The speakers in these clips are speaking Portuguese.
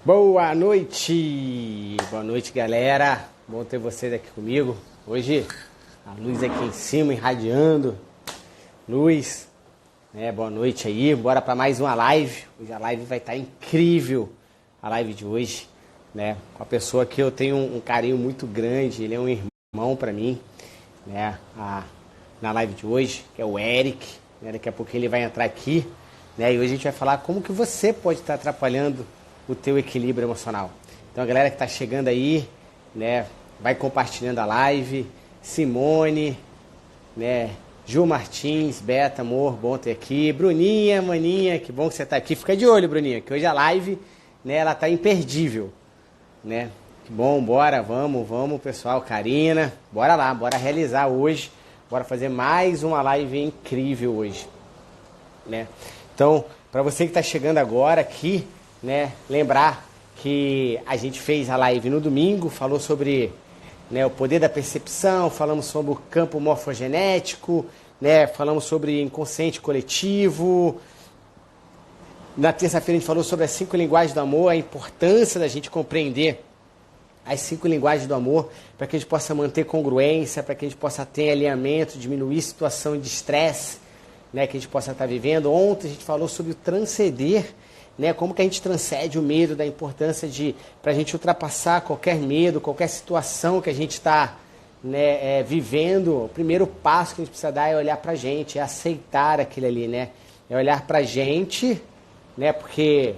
Boa noite, galera. Bom ter vocês aqui comigo. Hoje a luz aqui em cima irradiando. Luz, né? Boa noite aí. Bora para mais uma live. Hoje a live vai estar incrível. A live de hoje, né? Com a pessoa que eu tenho um carinho muito grande. Ele é um irmão para mim, né? Na live de hoje, que é o Eric. Né? Daqui a pouco ele vai entrar aqui, né? E hoje a gente vai falar como que você pode estar atrapalhando o teu equilíbrio emocional. Então a galera que está chegando aí, né, vai compartilhando a live. Simone, né, Ju Martins, Beta, amor, bom ter aqui. Bruninha, maninha, que bom que você está aqui. Fica de olho, Bruninha, que hoje a live, né, ela tá imperdível, né? Que bom, bora, vamos, pessoal. Karina, bora lá, bora realizar hoje. Bora fazer mais uma live incrível hoje, né? Então, para você que está chegando agora aqui, né, lembrar que a gente fez a live no domingo, falou sobre, né, o poder da percepção, falamos sobre o campo morfogenético, né, falamos sobre inconsciente coletivo. Na terça-feira a gente falou sobre as 5 linguagens do amor, a importância da gente compreender as 5 linguagens do amor, para que a gente possa manter congruência, para que a gente possa ter alinhamento, diminuir situação de estresse, né, que a gente possa estar vivendo. Ontem a gente falou sobre o transcender, né, como que a gente transcende o medo, da importância de, para a gente ultrapassar qualquer medo, qualquer situação que a gente está, né, vivendo. O primeiro passo que a gente precisa dar é olhar para a gente, é aceitar aquilo ali, né, é olhar para a gente, né, porque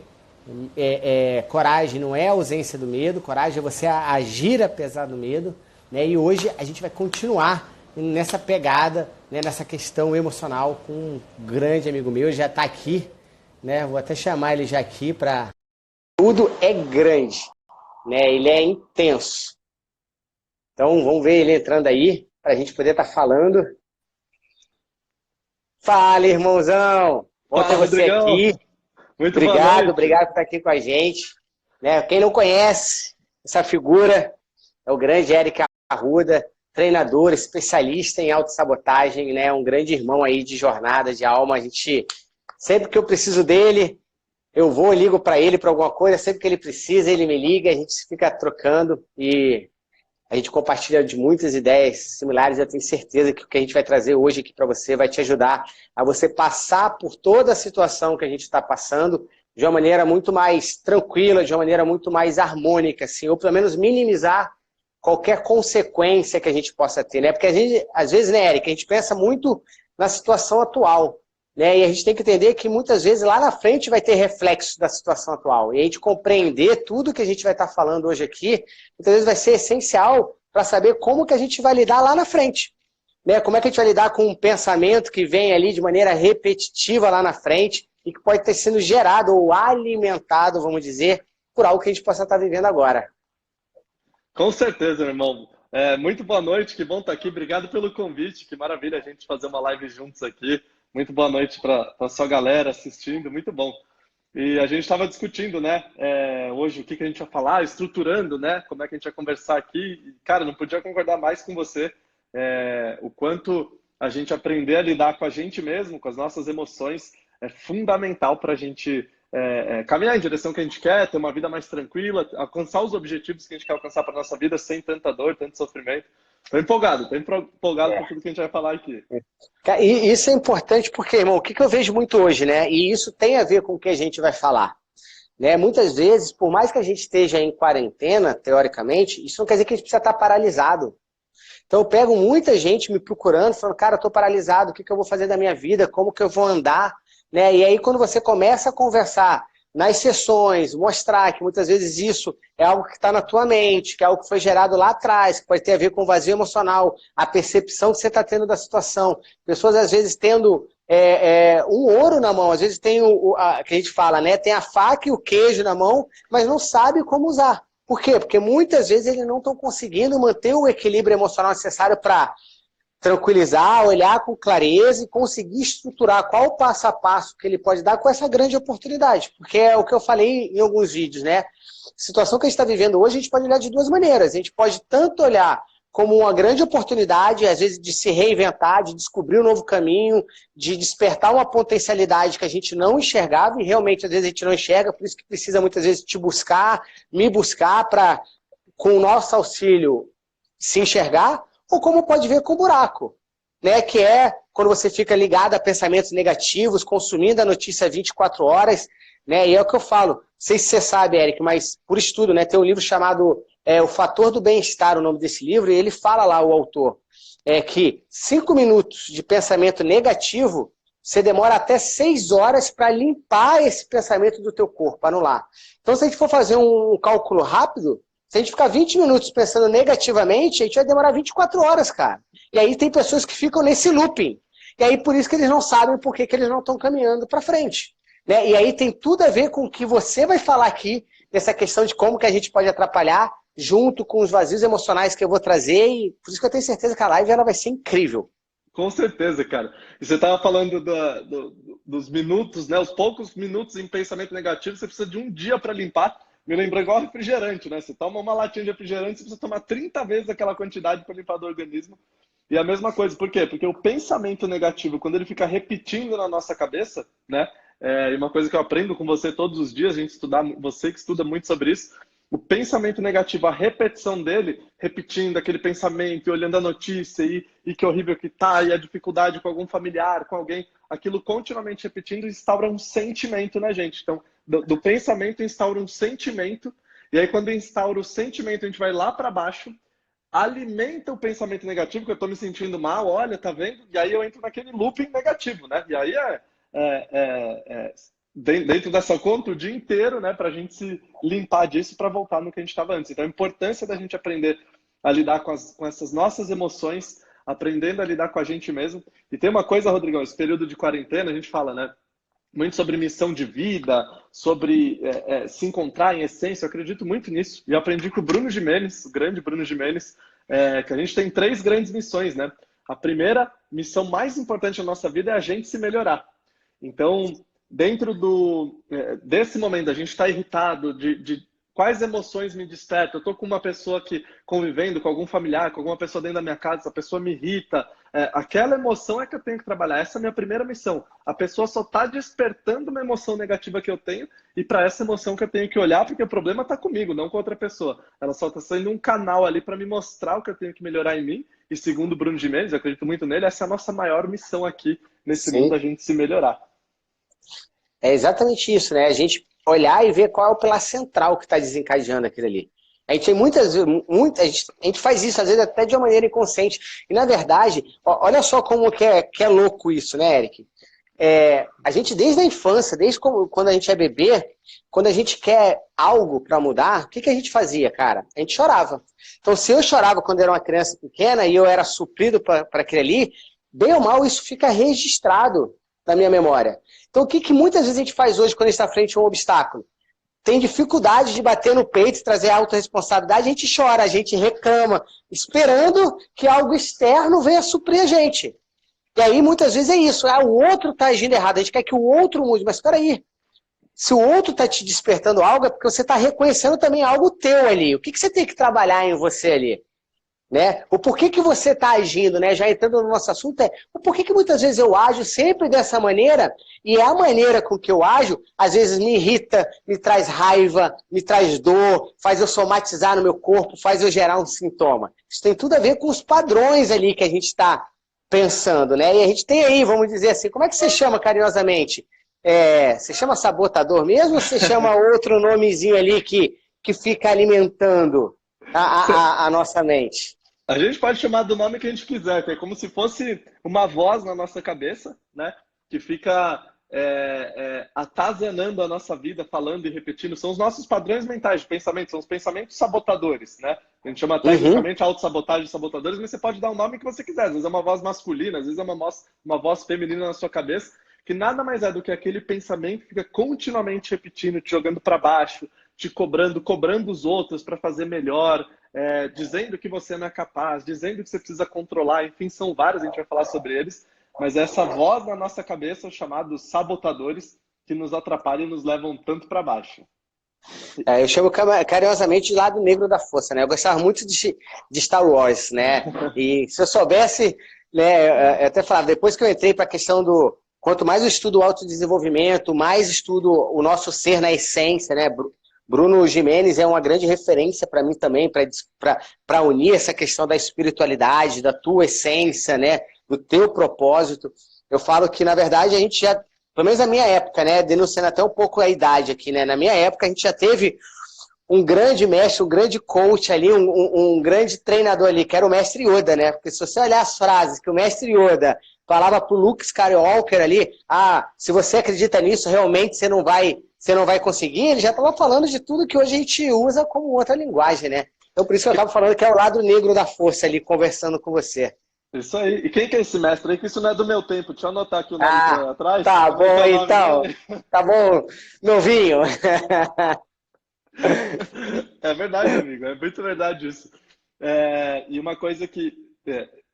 coragem não é a ausência do medo, coragem é você agir apesar do medo, né, e hoje a gente vai continuar nessa pegada, né, nessa questão emocional com um grande amigo meu, já está aqui, né? Vou até chamar ele já aqui para... Tudo é grande, né? Ele é intenso. Então vamos ver ele entrando aí para a gente poder estar falando. Fala, irmãozão! Bom ter você aqui. Muito obrigado por estar aqui com a gente. Né? Quem não conhece essa figura é o grande Eric Arruda, treinador, especialista em autossabotagem, né? Um grande irmão aí de jornada, de alma. A gente... Sempre que eu preciso dele, eu vou, ligo para ele para alguma coisa. Sempre que ele precisa, ele me liga, a gente fica trocando e a gente compartilha de muitas ideias similares. Eu tenho certeza que o que a gente vai trazer hoje aqui para você vai te ajudar a você passar por toda a situação que a gente está passando de uma maneira muito mais tranquila, de uma maneira muito mais harmônica, assim, ou pelo menos minimizar qualquer consequência que a gente possa ter, né? Porque a gente, às vezes, né, Eric, a gente pensa muito na situação atual, né? E a gente tem que entender que muitas vezes lá na frente vai ter reflexo da situação atual. E a gente compreender tudo que a gente vai estar falando hoje aqui, muitas vezes vai ser essencial para saber como que a gente vai lidar lá na frente, né? Como é que a gente vai lidar com um pensamento que vem ali de maneira repetitiva lá na frente e que pode ter sido gerado ou alimentado, vamos dizer, por algo que a gente possa estar vivendo agora. Com certeza, meu irmão. Muito boa noite, que bom estar aqui. Obrigado pelo convite, que maravilha a gente fazer uma live juntos aqui. Muito boa noite para a sua galera assistindo, muito bom. E a gente estava discutindo, né, hoje o que a gente ia falar, estruturando, né, como é que a gente ia conversar aqui. E, cara, não podia concordar mais com você, o quanto a gente aprender a lidar com a gente mesmo, com as nossas emoções, é fundamental para a gente caminhar em direção que a gente quer, ter uma vida mais tranquila, alcançar os objetivos que a gente quer alcançar para nossa vida sem tanta dor, tanto sofrimento. Estou empolgado por tudo que a gente vai falar aqui. E isso é importante porque, irmão, o que eu vejo muito hoje, né? E isso tem a ver com o que a gente vai falar, né? Muitas vezes, por mais que a gente esteja em quarentena, teoricamente, isso não quer dizer que a gente precisa estar paralisado. Então eu pego muita gente me procurando, falando, cara, eu estou paralisado, o que eu vou fazer da minha vida, como que eu vou andar, né? E aí quando você começa a conversar nas sessões, mostrar que muitas vezes isso é algo que está na tua mente, que é algo que foi gerado lá atrás, que pode ter a ver com o vazio emocional, a percepção que você está tendo da situação. Pessoas às vezes tendo um ouro na mão, às vezes tem que a gente fala, né? Tem a faca e o queijo na mão, mas não sabe como usar. Por quê? Porque muitas vezes eles não estão conseguindo manter o equilíbrio emocional necessário para tranquilizar, olhar com clareza e conseguir estruturar qual o passo a passo que ele pode dar com essa grande oportunidade. Porque é o que eu falei em alguns vídeos, né? A situação que a gente está vivendo hoje, a gente pode olhar de duas maneiras. A gente pode tanto olhar como uma grande oportunidade, às vezes, de se reinventar, de descobrir um novo caminho, de despertar uma potencialidade que a gente não enxergava, e realmente, às vezes, a gente não enxerga, por isso que precisa, muitas vezes, te buscar, me buscar, para, com o nosso auxílio, se enxergar, ou como pode ver com o buraco, né? Que é quando você fica ligado a pensamentos negativos, consumindo a notícia 24 horas, né? E é o que eu falo, não sei se você sabe, Eric, mas por estudo, né? Tem um livro chamado O Fator do Bem-Estar, o nome desse livro, e ele fala lá, o autor, que 5 minutos de pensamento negativo, você demora até 6 horas para limpar esse pensamento do teu corpo, anular. Então, se a gente for fazer um cálculo rápido, se a gente ficar 20 minutos pensando negativamente, a gente vai demorar 24 horas, cara. E aí tem pessoas que ficam nesse looping. E aí por isso que eles não sabem por que eles não estão caminhando para frente. Né? E aí tem tudo a ver com o que você vai falar aqui, nessa questão de como que a gente pode atrapalhar, junto com os vazios emocionais que eu vou trazer. E por isso que eu tenho certeza que a live ela vai ser incrível. Com certeza, cara. E você estava falando dos minutos, né? Os poucos minutos em pensamento negativo, você precisa de um dia para limpar. Me lembrou igual refrigerante, né? Você toma uma latinha de refrigerante, você precisa tomar 30 vezes aquela quantidade para limpar do organismo. E a mesma coisa, por quê? Porque o pensamento negativo, quando ele fica repetindo na nossa cabeça, né? E uma coisa que eu aprendo com você todos os dias, você que estuda muito sobre isso, o pensamento negativo, a repetição dele, repetindo aquele pensamento, e olhando a notícia, e que horrível que tá, e a dificuldade com algum familiar, com alguém, aquilo continuamente repetindo instaura um sentimento, né, gente? Então, do pensamento instaura um sentimento, e aí quando instaura o sentimento, a gente vai lá para baixo, alimenta o pensamento negativo, que eu tô me sentindo mal, olha, tá vendo? E aí eu entro naquele looping negativo, né? E aí dentro dessa conta o dia inteiro, né, para a gente se limpar disso para voltar no que a gente estava antes. Então, a importância da gente aprender a lidar com essas nossas emoções, aprendendo a lidar com a gente mesmo. E tem uma coisa, Rodrigão, esse período de quarentena, a gente fala, né, muito sobre missão de vida, sobre se encontrar em essência. Eu acredito muito nisso. E aprendi com o Bruno Gimenez, o grande Bruno Gimenez, que a gente tem 3 grandes missões, né? A primeira missão mais importante da nossa vida é a gente se melhorar. Então, dentro desse momento, a gente está irritado de quais emoções me despertam. Eu estou com uma pessoa que convivendo, com algum familiar, com alguma pessoa dentro da minha casa, essa pessoa me irrita. Aquela emoção é que eu tenho que trabalhar. Essa é a minha primeira missão. A pessoa só está despertando uma emoção negativa que eu tenho e para essa emoção que eu tenho que olhar, porque o problema está comigo, não com outra pessoa. Ela só está sendo um canal ali para me mostrar o que eu tenho que melhorar em mim. E segundo o Bruno Gimenez, eu acredito muito nele, essa é a nossa maior missão aqui nesse mundo, a gente se melhorar. É exatamente isso, né? A gente olhar e ver qual é o pilar central que está desencadeando aquilo ali. A gente tem a gente faz isso, às vezes, até de uma maneira inconsciente. E, na verdade, olha só como que é louco isso, né, Eric? A gente, desde a infância, desde quando a gente é bebê, quando a gente quer algo para mudar, o que a gente fazia, cara? A gente chorava. Então, se eu chorava quando era uma criança pequena e eu era suprido para aquilo ali, bem ou mal, isso fica registrado na minha memória. Então, o que muitas vezes a gente faz hoje quando a gente está frente a um obstáculo? Tem dificuldade de bater no peito, trazer autorresponsabilidade, a gente chora, a gente reclama, esperando que algo externo venha suprir a gente. E aí, muitas vezes é isso, o outro está agindo errado, a gente quer que o outro mude, mas espera aí, se o outro está te despertando algo, é porque você está reconhecendo também algo teu ali. O que você tem que trabalhar em você ali? Né? O porquê que você está agindo, né? Já entrando no nosso assunto, o porquê que muitas vezes eu ajo sempre dessa maneira, e a maneira com que eu ajo, às vezes me irrita, me traz raiva, me traz dor, faz eu somatizar no meu corpo, faz eu gerar um sintoma. Isso tem tudo a ver com os padrões ali que a gente está pensando, né? E a gente tem aí, vamos dizer assim, como é que você chama carinhosamente? Você chama sabotador mesmo ou você chama outro nomezinho ali que fica alimentando a nossa mente? A gente pode chamar do nome que a gente quiser, que é como se fosse uma voz na nossa cabeça, né? Que fica atazanando a nossa vida, falando e repetindo. São os nossos padrões mentais de pensamento, são os pensamentos sabotadores, né? A gente chama tecnicamente autossabotagem de sabotadores, mas você pode dar o nome que você quiser. Às vezes é uma voz masculina, às vezes é uma voz feminina na sua cabeça, que nada mais é do que aquele pensamento que fica continuamente repetindo, te jogando para baixo, te cobrando os outros para fazer melhor, dizendo que você não é capaz, dizendo que você precisa controlar, enfim, são vários, a gente vai falar sobre eles, mas essa voz na nossa cabeça, chamados sabotadores, que nos atrapalham e nos levam tanto para baixo. Eu chamo carinhosamente de lado negro da força, né? Eu gostava muito de Star Wars, né? E se eu soubesse, né, eu até falava, depois que eu entrei para a questão do quanto mais eu estudo o autodesenvolvimento, mais estudo o nosso ser na essência, né? Bruno Gimenez é uma grande referência para mim também, para unir essa questão da espiritualidade, da tua essência, né? Do teu propósito. Eu falo que, na verdade, a gente já, pelo menos na minha época, né? Denunciando até um pouco a idade aqui, né? Na minha época, a gente já teve um grande mestre, um grande coach ali, um grande treinador ali, que era o mestre Yoda, né? Porque se você olhar as frases que o mestre Yoda falava pro Luke Skywalker ali, se você acredita nisso, realmente você não vai conseguir, ele já estava falando de tudo que hoje a gente usa como outra linguagem, né? Então por isso que eu estava falando que é o lado negro da força ali, conversando com você. Isso aí. E quem que é esse mestre aí? Que isso não é do meu tempo. Deixa eu anotar aqui o nome atrás. Tá bom, então. Tá bom, novinho. É verdade, amigo. É muito verdade isso. E uma coisa que,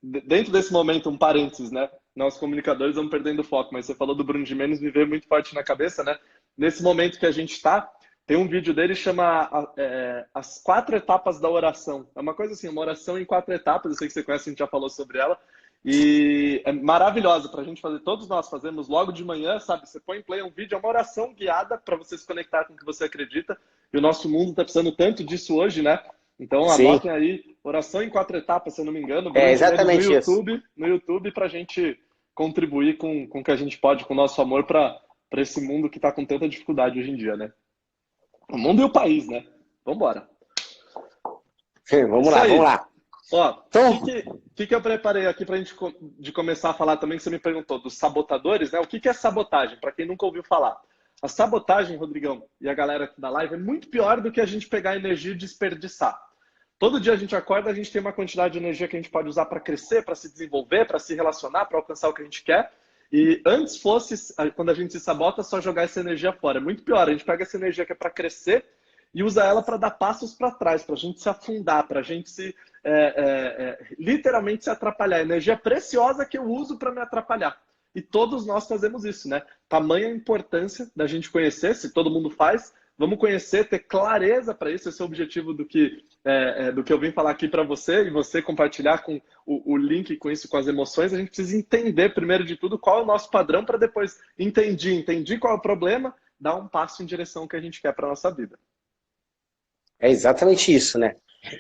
dentro desse momento, um parênteses, né? Nós comunicadores vamos perdendo o foco, mas você falou do Bruno Gimenez, me veio muito forte na cabeça, né? Nesse momento que a gente está, tem um vídeo dele que chama As 4 Etapas da Oração. É uma coisa assim, uma oração em 4 etapas. Eu sei que você conhece, a gente já falou sobre ela. E é maravilhosa para a gente fazer. Todos nós fazemos logo de manhã, sabe? Você põe em play um vídeo, é uma oração guiada para você se conectar com o que você acredita. E o nosso mundo está precisando tanto disso hoje, né? Então anotem aí, oração em 4 etapas, se eu não me engano. Exatamente no YouTube para a gente contribuir com o que a gente pode, com o nosso amor para esse mundo que está com tanta dificuldade hoje em dia, né? O mundo e o país, né? Vambora. Vamos lá. Ó, então, o que eu preparei aqui para a gente começar a falar também, que você me perguntou, dos sabotadores, né? O que é sabotagem? Para quem nunca ouviu falar. A sabotagem, Rodrigão, e a galera aqui da live, é muito pior do que a gente pegar energia e desperdiçar. Todo dia a gente acorda, a gente tem uma quantidade de energia que a gente pode usar para crescer, para se desenvolver, para se relacionar, para alcançar o que a gente quer. E antes fosse, quando a gente se sabota, só jogar essa energia fora. É muito pior, a gente pega essa energia que é para crescer e usa ela para dar passos para trás, para a gente se afundar, para a gente literalmente se atrapalhar. Energia preciosa que eu uso para me atrapalhar. E todos nós fazemos isso, né? Tamanha a importância da gente conhecer, se todo mundo faz, vamos conhecer, ter clareza para isso. Esse é o objetivo do que eu vim falar aqui para você e você compartilhar com o link com isso, com as emoções. A gente precisa entender, primeiro de tudo, qual é o nosso padrão para depois entendi qual é o problema, dar um passo em direção ao que a gente quer para nossa vida. É exatamente isso, né?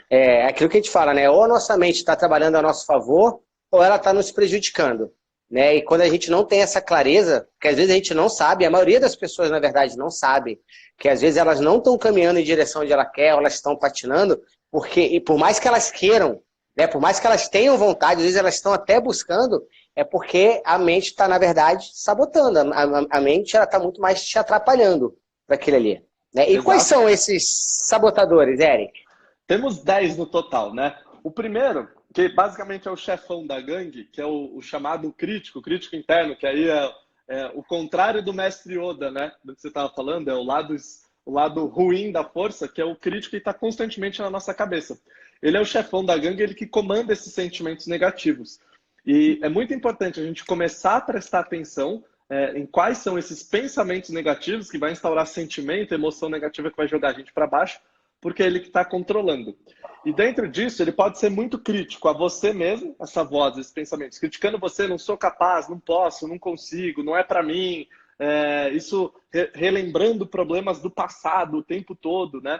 É aquilo que a gente fala, né? Ou a nossa mente está trabalhando a nosso favor, ou ela está nos prejudicando. Né? E quando a gente não tem essa clareza, que às vezes a gente não sabe, a maioria das pessoas, na verdade, não sabe, que às vezes elas não estão caminhando em direção onde ela quer, ou elas estão patinando, e por mais que elas queiram, né? Por mais que elas tenham vontade, às vezes elas estão até buscando, é porque a mente está, na verdade, sabotando. A mente está muito mais te atrapalhando para aquele ali. Né? E Exato. Quais são esses sabotadores, Eric? Temos 10 no total, né? O primeiro, que basicamente é o chefão da gangue, que é o chamado crítico, crítico interno, que aí é o contrário do mestre Yoda, né? Do que você estava falando, é o lado ruim da força, que é o crítico que está constantemente na nossa cabeça. Ele é o chefão da gangue, ele que comanda esses sentimentos negativos. E é muito importante a gente começar a prestar atenção em quais são esses pensamentos negativos que vai instaurar sentimento, emoção negativa que vai jogar a gente para baixo, porque é ele que está controlando. E dentro disso, ele pode ser muito crítico a você mesmo, essa voz, esses pensamentos, criticando você, não sou capaz, não posso, não consigo, não é para mim, isso relembrando problemas do passado o tempo todo, né?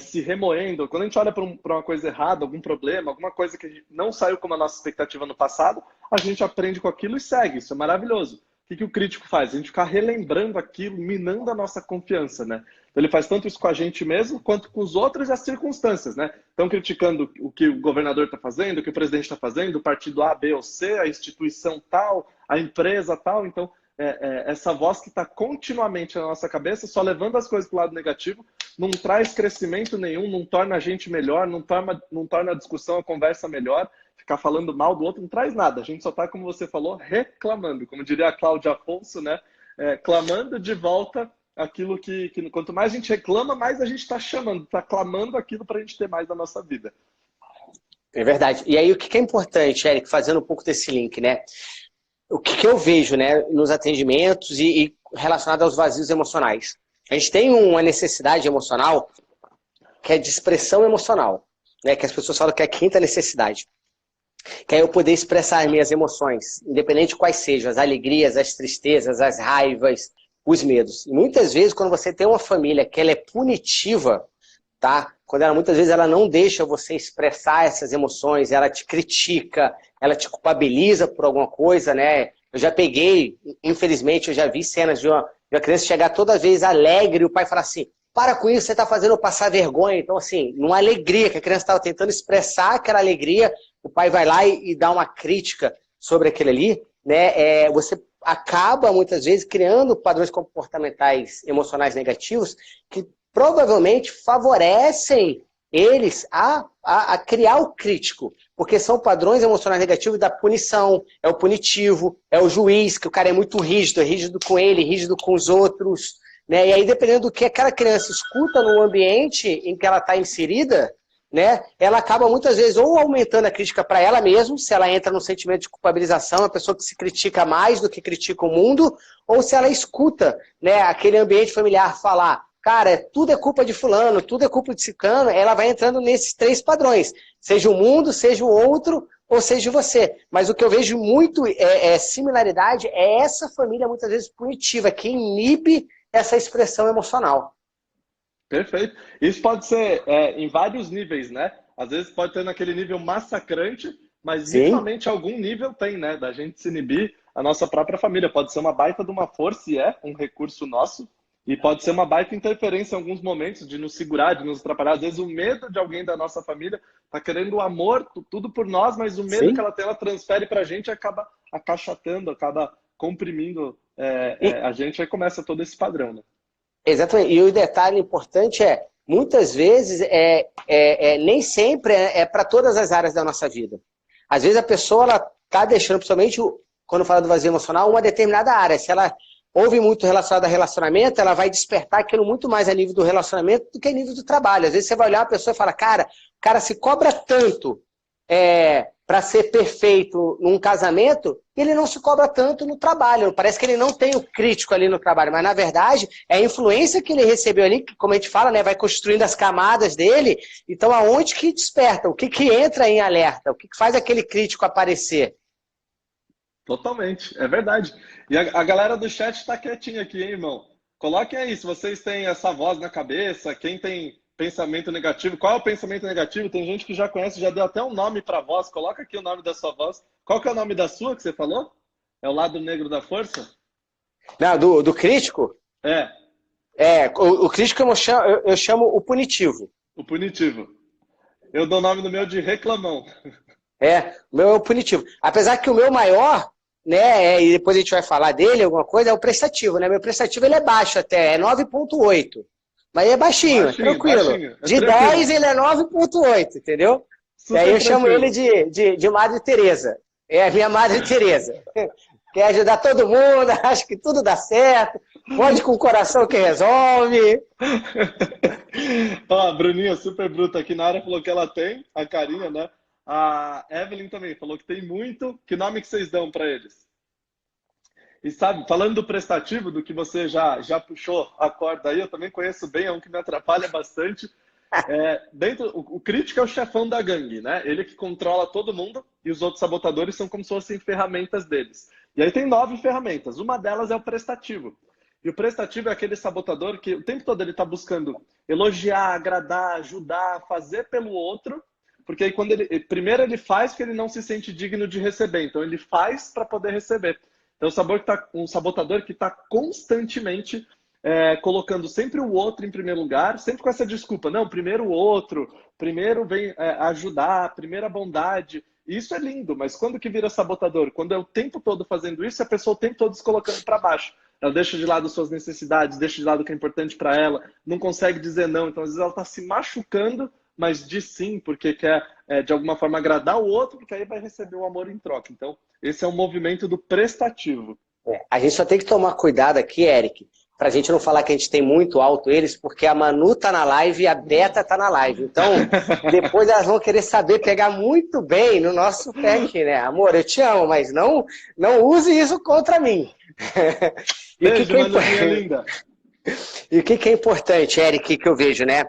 Se remoendo. Quando a gente olha para uma coisa errada, algum problema, alguma coisa que não saiu como a nossa expectativa no passado, a gente aprende com aquilo e segue. Isso é maravilhoso. O que o crítico faz? A gente ficar relembrando aquilo, minando a nossa confiança, né? Então, ele faz tanto isso com a gente mesmo, quanto com os outros e as circunstâncias, né? Estão criticando o que o governador está fazendo, o que o presidente está fazendo, o partido A, B ou C, a instituição tal, a empresa tal. Então, essa voz que está continuamente na nossa cabeça, só levando as coisas para o lado negativo, não traz crescimento nenhum, não torna a gente melhor, não torna a discussão, a conversa melhor. Ficar falando mal do outro não traz nada. A gente só está, como você falou, reclamando. Como diria a Cláudia Afonso, né? Clamando de volta aquilo que quanto mais a gente reclama, mais a gente está chamando, está clamando aquilo para a gente ter mais da nossa vida. É verdade. E aí o que é importante, Eric, fazendo um pouco desse link, né? O que eu vejo, né, nos atendimentos e relacionado aos vazios emocionais. A gente tem uma necessidade emocional que é de expressão emocional, né? Que as pessoas falam que é a quinta necessidade. Que é eu poder expressar as minhas emoções, independente de quais sejam, as alegrias, as tristezas, as raivas, os medos. E muitas vezes, quando você tem uma família que ela é punitiva, tá? Quando ela, muitas vezes ela não deixa você expressar essas emoções, ela te critica, ela te culpabiliza por alguma coisa, né? Eu já peguei, infelizmente, eu já vi cenas de uma criança chegar toda vez alegre e o pai falar assim, para com isso, você está fazendo eu passar vergonha. Então, assim, numa alegria, que a criança estava tentando expressar aquela alegria, o pai vai lá e dá uma crítica sobre aquele ali, né? Você acaba, muitas vezes, criando padrões comportamentais emocionais negativos que provavelmente favorecem eles a criar o crítico, porque são padrões emocionais negativos da punição, é o punitivo, é o juiz, que o cara é muito rígido, é rígido com ele, rígido com os outros, né? E aí, dependendo do que aquela criança escuta no ambiente em que ela está inserida, né, ela acaba muitas vezes ou aumentando a crítica para ela mesma, se ela entra num sentimento de culpabilização, a pessoa que se critica mais do que critica o mundo, ou se ela escuta, né, aquele ambiente familiar falar, cara, tudo é culpa de fulano, tudo é culpa de ciclano, ela vai entrando nesses três padrões, seja o mundo, seja o outro, ou seja você. Mas o que eu vejo muito similaridade é essa família muitas vezes punitiva, que inibe essa expressão emocional. Perfeito. Isso pode ser em vários níveis, né? Às vezes pode ter naquele nível massacrante, mas Sim. minimamente algum nível tem, né? Da gente se inibir a nossa própria família. Pode ser uma baita de uma força e é um recurso nosso, e pode ser uma baita interferência em alguns momentos de nos segurar, de nos atrapalhar. Às vezes o medo de alguém da nossa família tá querendo o amor, tudo por nós, mas o medo Sim. que ela tem, ela transfere pra gente e acaba acachatando, acaba comprimindo a gente, aí começa todo esse padrão, né? Exatamente. E o detalhe importante é, muitas vezes, nem sempre é para todas as áreas da nossa vida. Às vezes a pessoa está deixando, principalmente quando fala do vazio emocional, uma determinada área. Se ela ouve muito relacionado a relacionamento, ela vai despertar aquilo muito mais a nível do relacionamento do que a nível do trabalho. Às vezes você vai olhar a pessoa e fala, cara, o cara se cobra tanto para ser perfeito num casamento, ele não se cobra tanto no trabalho. Parece que ele não tem o crítico ali no trabalho, mas na verdade é a influência que ele recebeu ali, que, como a gente fala, né, vai construindo as camadas dele. Então, aonde que desperta? O que entra em alerta? O que faz aquele crítico aparecer? Totalmente, é verdade. E a galera do chat está quietinha aqui, hein, irmão? Coloquem aí, se vocês têm essa voz na cabeça, quem tem pensamento negativo, qual é o pensamento negativo? Tem gente que já conhece, já deu até um nome para a voz. Coloca aqui o nome da sua voz. Qual que é o nome da sua que você falou? É o lado negro da força? Não, do crítico? O crítico eu chamo o punitivo. O punitivo. Eu dou o nome no meu de reclamão. O meu é o punitivo. Apesar que o meu maior, né, e depois a gente vai falar dele, alguma coisa, é o prestativo, né? Meu prestativo ele é baixo até, é 9,8. Mas é baixinho, tranquilo. Baixinho, de tranquilo. 10 ele é 9,8, entendeu? Super e aí eu chamo ele de Madre Teresa. É a minha Madre Teresa. Quer ajudar todo mundo, acha que tudo dá certo, pode com o coração que resolve. Ó, a Bruninha, super bruta aqui na área, falou que ela tem, a carinha, né? A Evelyn também falou que tem muito. Que nome que vocês dão para eles? E sabe, falando do prestativo, do que você já puxou a corda aí, eu também conheço bem, é um que me atrapalha bastante. O crítico é o chefão da gangue, né? Ele que controla todo mundo e os outros sabotadores são como se fossem ferramentas deles. E aí tem 9 ferramentas, uma delas é o prestativo. E o prestativo é aquele sabotador que o tempo todo ele está buscando elogiar, agradar, ajudar, fazer pelo outro, porque aí quando primeiro ele faz porque ele não se sente digno de receber, então ele faz para poder receber. Então, um sabotador que está constantemente colocando sempre o outro em primeiro lugar, sempre com essa desculpa. Não, primeiro o outro, primeiro vem ajudar, primeiro a bondade. Isso é lindo, mas quando que vira sabotador? Quando é o tempo todo fazendo isso, a pessoa o tempo todo se colocando para baixo. Ela deixa de lado suas necessidades, deixa de lado o que é importante para ela, não consegue dizer não. Então, às vezes, ela está se machucando, mas diz sim, porque quer, de alguma forma, agradar o outro, porque aí vai receber o amor em troca. Então, esse é o movimento do prestativo. A gente só tem que tomar cuidado aqui, Eric, pra gente não falar que a gente tem muito alto eles, porque a Manu tá na live e a Beta tá na live. Então, depois elas vão querer saber pegar muito bem no nosso pé aqui, né? Amor, eu te amo, mas não use isso contra mim. Beijo, Manuzinha linda. E o que é importante, Eric, que eu vejo, né?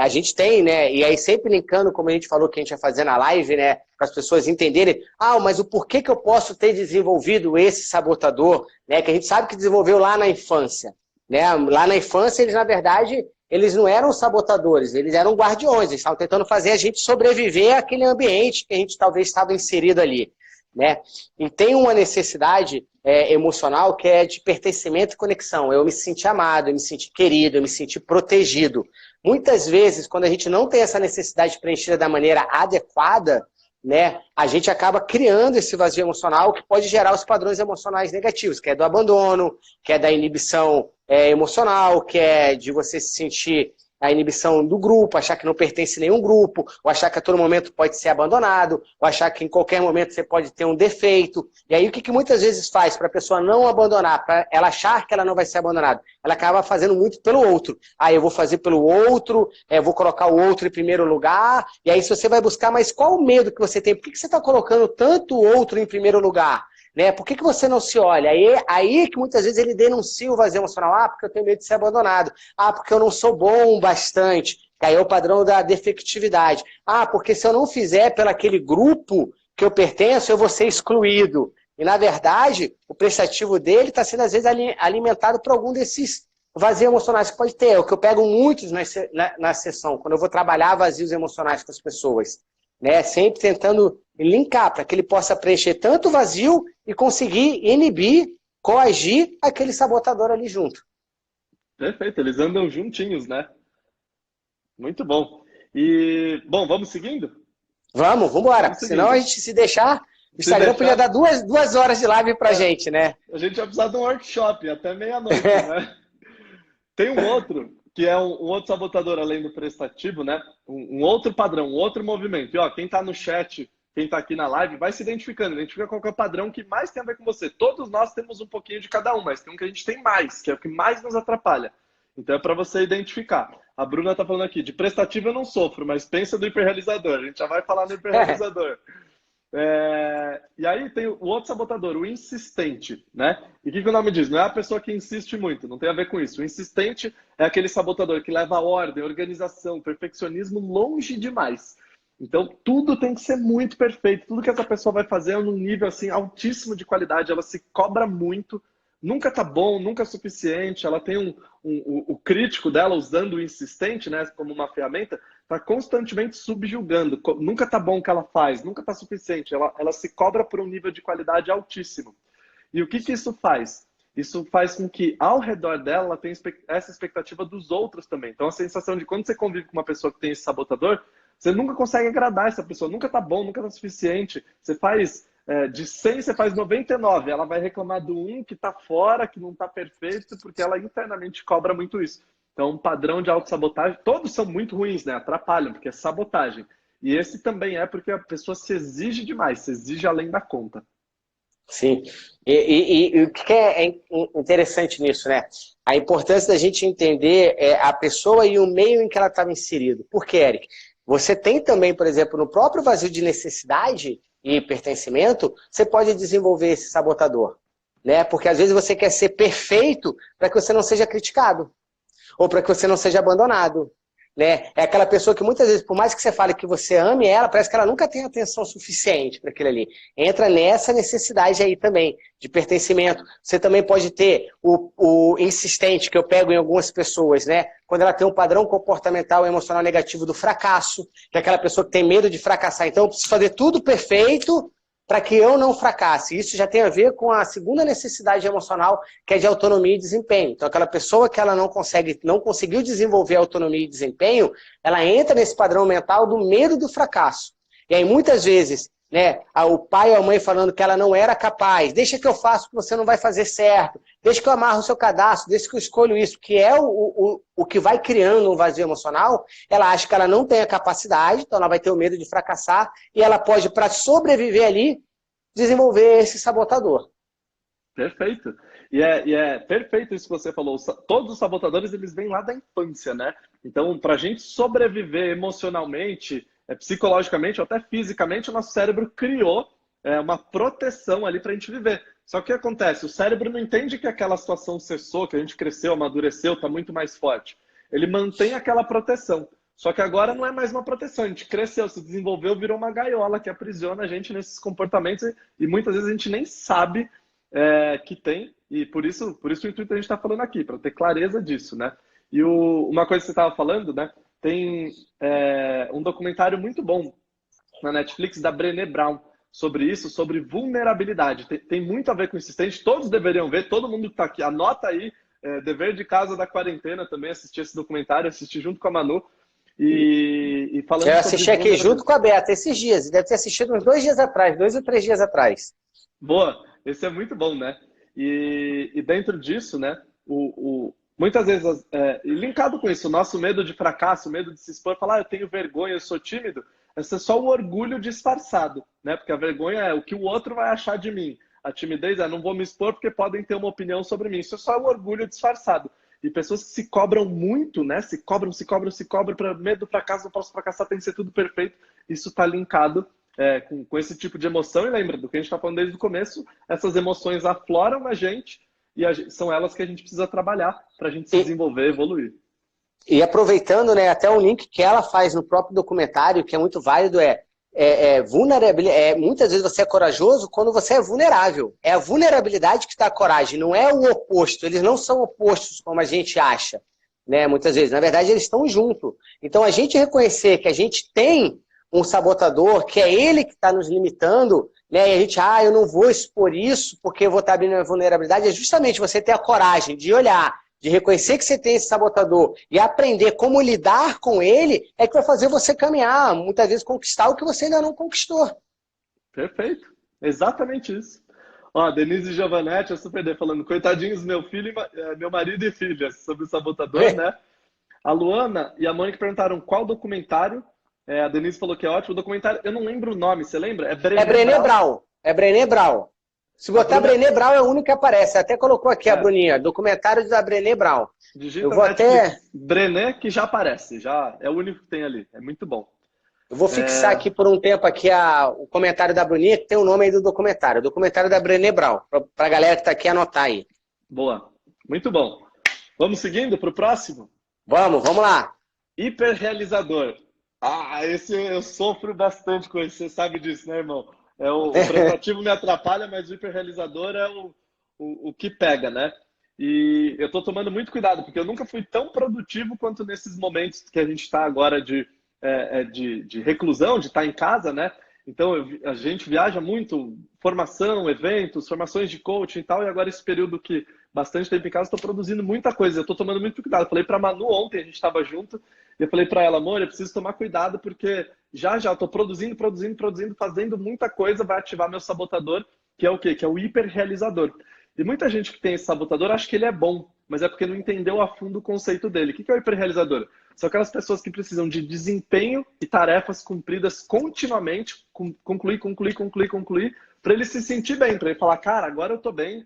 A gente tem, né? E aí sempre linkando, como a gente falou que a gente ia fazer na live, né? Para as pessoas entenderem, mas o porquê que eu posso ter desenvolvido esse sabotador, né? Que a gente sabe que desenvolveu lá na infância, né? Lá na infância, eles, na verdade, eles não eram sabotadores, eles eram guardiões, eles estavam tentando fazer a gente sobreviver àquele ambiente que a gente talvez estava inserido ali, né? E tem uma necessidade emocional que é de pertencimento e conexão. Eu me sentir amado, eu me sentir querido, eu me sentir protegido. Muitas vezes, quando a gente não tem essa necessidade preenchida da maneira adequada, né, a gente acaba criando esse vazio emocional que pode gerar os padrões emocionais negativos, que é do abandono, que é da inibição emocional, que é de você se sentir a inibição do grupo, achar que não pertence a nenhum grupo, ou achar que a todo momento pode ser abandonado, ou achar que em qualquer momento você pode ter um defeito. E aí o que muitas vezes faz para a pessoa não abandonar, para ela achar que ela não vai ser abandonada? Ela acaba fazendo muito pelo outro. Eu vou fazer pelo outro, vou colocar o outro em primeiro lugar, e aí se você vai buscar, mas qual o medo que você tem? Por que você está colocando tanto o outro em primeiro lugar? Né? Por que você não se olha? Aí que muitas vezes ele denuncia o vazio emocional. Porque eu tenho medo de ser abandonado. Porque eu não sou bom bastante. Que aí é o padrão da defectividade. Porque se eu não fizer pelo aquele grupo que eu pertenço, eu vou ser excluído. E, na verdade, o prestativo dele está sendo, às vezes, alimentado por algum desses vazios emocionais que pode ter. É o que eu pego muitos na sessão, quando eu vou trabalhar vazios emocionais com as pessoas. Né? Sempre tentando linkar para que ele possa preencher tanto o vazio e conseguir inibir, coagir aquele sabotador ali junto. Perfeito, eles andam juntinhos, né? Muito bom. E, bom, vamos seguindo? Vamos embora. Senão a gente se deixar, o Instagram podia dar 2 horas de live pra gente, né? A gente vai precisar de um workshop até meia-noite, né? Tem um outro, que é um outro sabotador além do prestativo, né? Um outro padrão, um outro movimento. E, quem tá no chat, quem tá aqui na live, vai se identificando. Identifica qual que é o padrão que mais tem a ver com você. Todos nós temos um pouquinho de cada um, mas tem um que a gente tem mais, que é o que mais nos atrapalha. Então é para você identificar. A Bruna tá falando aqui, de prestativo eu não sofro, mas pensa do hiperrealizador. A gente já vai falar do hiperrealizador. E aí tem o outro sabotador, o insistente, né? E o que o nome diz? Não é a pessoa que insiste muito, não tem a ver com isso. O insistente é aquele sabotador que leva a ordem, organização, perfeccionismo longe demais. Então tudo tem que ser muito perfeito. Tudo que essa pessoa vai fazer é num nível assim altíssimo de qualidade. Ela se cobra muito. Nunca tá bom, nunca é suficiente. Ela tem o crítico dela usando o insistente, né, como uma ferramenta, tá constantemente subjugando. Nunca tá bom o que ela faz, nunca tá suficiente. Ela se cobra por um nível de qualidade altíssimo. E o que isso faz? Isso faz com que ao redor dela ela tenha essa expectativa dos outros também. Então a sensação de quando você convive com uma pessoa que tem esse sabotador, você nunca consegue agradar essa pessoa, nunca tá bom, nunca tá suficiente. Você faz de 100 você faz 99, ela vai reclamar do 1 que tá fora, que não tá perfeito, porque ela internamente cobra muito isso. Então, um padrão de autossabotagem, todos são muito ruins, né? Atrapalham, porque é sabotagem. E esse também é porque a pessoa se exige demais, se exige além da conta. Sim. E o que é interessante nisso, né? A importância da gente entender a pessoa e o meio em que ela estava inserido. Por quê, Eric? Você tem também, por exemplo, no próprio vazio de necessidade e pertencimento, você pode desenvolver esse sabotador, né? Porque às vezes você quer ser perfeito para que você não seja criticado, ou para que você não seja abandonado, né? É aquela pessoa que muitas vezes, por mais que você fale que você ame ela, parece que ela nunca tem atenção suficiente para aquilo ali. Entra nessa necessidade aí também, de pertencimento. Você também pode ter o insistente, que eu pego em algumas pessoas, né? Quando ela tem um padrão comportamental e emocional negativo do fracasso, que é aquela pessoa que tem medo de fracassar. Então, eu preciso fazer tudo perfeito para que eu não fracasse. Isso já tem a ver com a segunda necessidade emocional, que é de autonomia e desempenho. Então, aquela pessoa que ela não conseguiu desenvolver autonomia e desempenho, ela entra nesse padrão mental do medo do fracasso. E aí, muitas vezes, né, o pai ou a mãe falando que ela não era capaz, deixa que eu faço que você não vai fazer certo, deixa que eu amarro o seu cadastro, deixa que eu escolho isso, que é o que vai criando um vazio emocional. Ela acha que ela não tem a capacidade, então ela vai ter o medo de fracassar, e ela pode, para sobreviver ali, desenvolver esse sabotador. Perfeito. E é perfeito isso que você falou. Todos os sabotadores, eles vêm lá da infância, né? Então, para a gente sobreviver emocionalmente, psicologicamente ou até fisicamente, o nosso cérebro criou uma proteção ali para a gente viver. Só que o que acontece? O cérebro não entende que aquela situação cessou, que a gente cresceu, amadureceu, está muito mais forte. Ele mantém aquela proteção. Só que agora não é mais uma proteção. A gente cresceu, se desenvolveu, virou uma gaiola que aprisiona a gente nesses comportamentos e muitas vezes a gente nem sabe que tem. E por isso o intuito a gente está falando aqui, para ter clareza disso, né? E uma coisa que você estava falando, né? Tem um documentário muito bom na Netflix da Brené Brown sobre isso, sobre vulnerabilidade. Tem muito a ver com insistente, todos deveriam ver, todo mundo que está aqui, anota aí, dever de casa da quarentena também, assistir esse documentário, assistir junto com a Manu. E falando eu assisti aqui junto com a Beta esses dias, deve ter assistido uns 2 dias atrás, 2 ou 3 dias atrás. Boa, esse é muito bom, né? E dentro disso, né, muitas vezes, linkado com isso, o nosso medo de fracasso, o medo de se expor, falar, eu tenho vergonha, eu sou tímido, esse é só o orgulho disfarçado, né? Porque a vergonha é o que o outro vai achar de mim. A timidez é, não vou me expor porque podem ter uma opinião sobre mim. Isso é só o orgulho disfarçado. E pessoas que se cobram muito, né? Se cobram para medo do fracasso, não posso fracassar, tem que ser tudo perfeito. Isso está linkado com esse tipo de emoção. E lembra do que a gente está falando desde o começo, essas emoções afloram na gente e são elas que a gente precisa trabalhar para a gente se desenvolver, evoluir. E aproveitando, né, até um link que ela faz no próprio documentário, que é muito válido, vulnerabilidade. Muitas vezes você é corajoso quando você é vulnerável. É a vulnerabilidade que está a coragem, não é o oposto. Eles não são opostos como a gente acha, né? Muitas vezes. Na verdade, eles estão juntos. Então, a gente reconhecer que a gente tem um sabotador, que é ele que está nos limitando, né? E a gente, eu não vou expor isso porque eu vou estar abrindo a vulnerabilidade. É justamente você ter a coragem de olhar, de reconhecer que você tem esse sabotador e aprender como lidar com ele, é que vai fazer você caminhar, muitas vezes conquistar o que você ainda não conquistou. Perfeito. Exatamente isso. Ó, Denise Giovanetti, a Super D, falando, coitadinhos, meu marido e filhas, sobre o sabotador, né? A Luana e a Mônica perguntaram qual documentário. A Denise falou que é ótimo. O documentário, eu não lembro o nome, você lembra? Brené Brown. É Brené Brown. Se botar Brené Brown é o único que aparece. Até colocou aqui a Bruninha. Documentário da Brené Brown. Digita eu vou até... Brené que já aparece. Já é o único que tem ali. É muito bom. Eu vou fixar aqui por um tempo aqui o comentário da Bruninha, que tem o nome aí do documentário. O documentário da Brené Brown. Para a galera que está aqui anotar aí. Boa. Muito bom. Vamos seguindo para o próximo? Vamos lá. Hiperrealizador. Esse eu sofro bastante com isso. Você sabe disso, né, irmão? O prestativo me atrapalha, mas o hiperrealizador é o que pega, né? E eu tô tomando muito cuidado, porque eu nunca fui tão produtivo quanto nesses momentos que a gente está agora de reclusão, de estar em casa, né? Então, a gente viaja muito, formação, eventos, formações de coaching e tal, e agora esse período que bastante tempo em casa, estou produzindo muita coisa, eu estou tomando muito cuidado. Eu falei para a Manu ontem, a gente estava junto, e eu falei para ela, amor, eu preciso tomar cuidado, porque já estou produzindo, fazendo muita coisa, vai ativar meu sabotador, que é o quê? Que é o hiperrealizador. E muita gente que tem esse sabotador acha que ele é bom, mas é porque não entendeu a fundo o conceito dele. O que é o hiperrealizador? São aquelas pessoas que precisam de desempenho e tarefas cumpridas continuamente, concluir, para ele se sentir bem, para ele falar, cara, agora eu estou bem,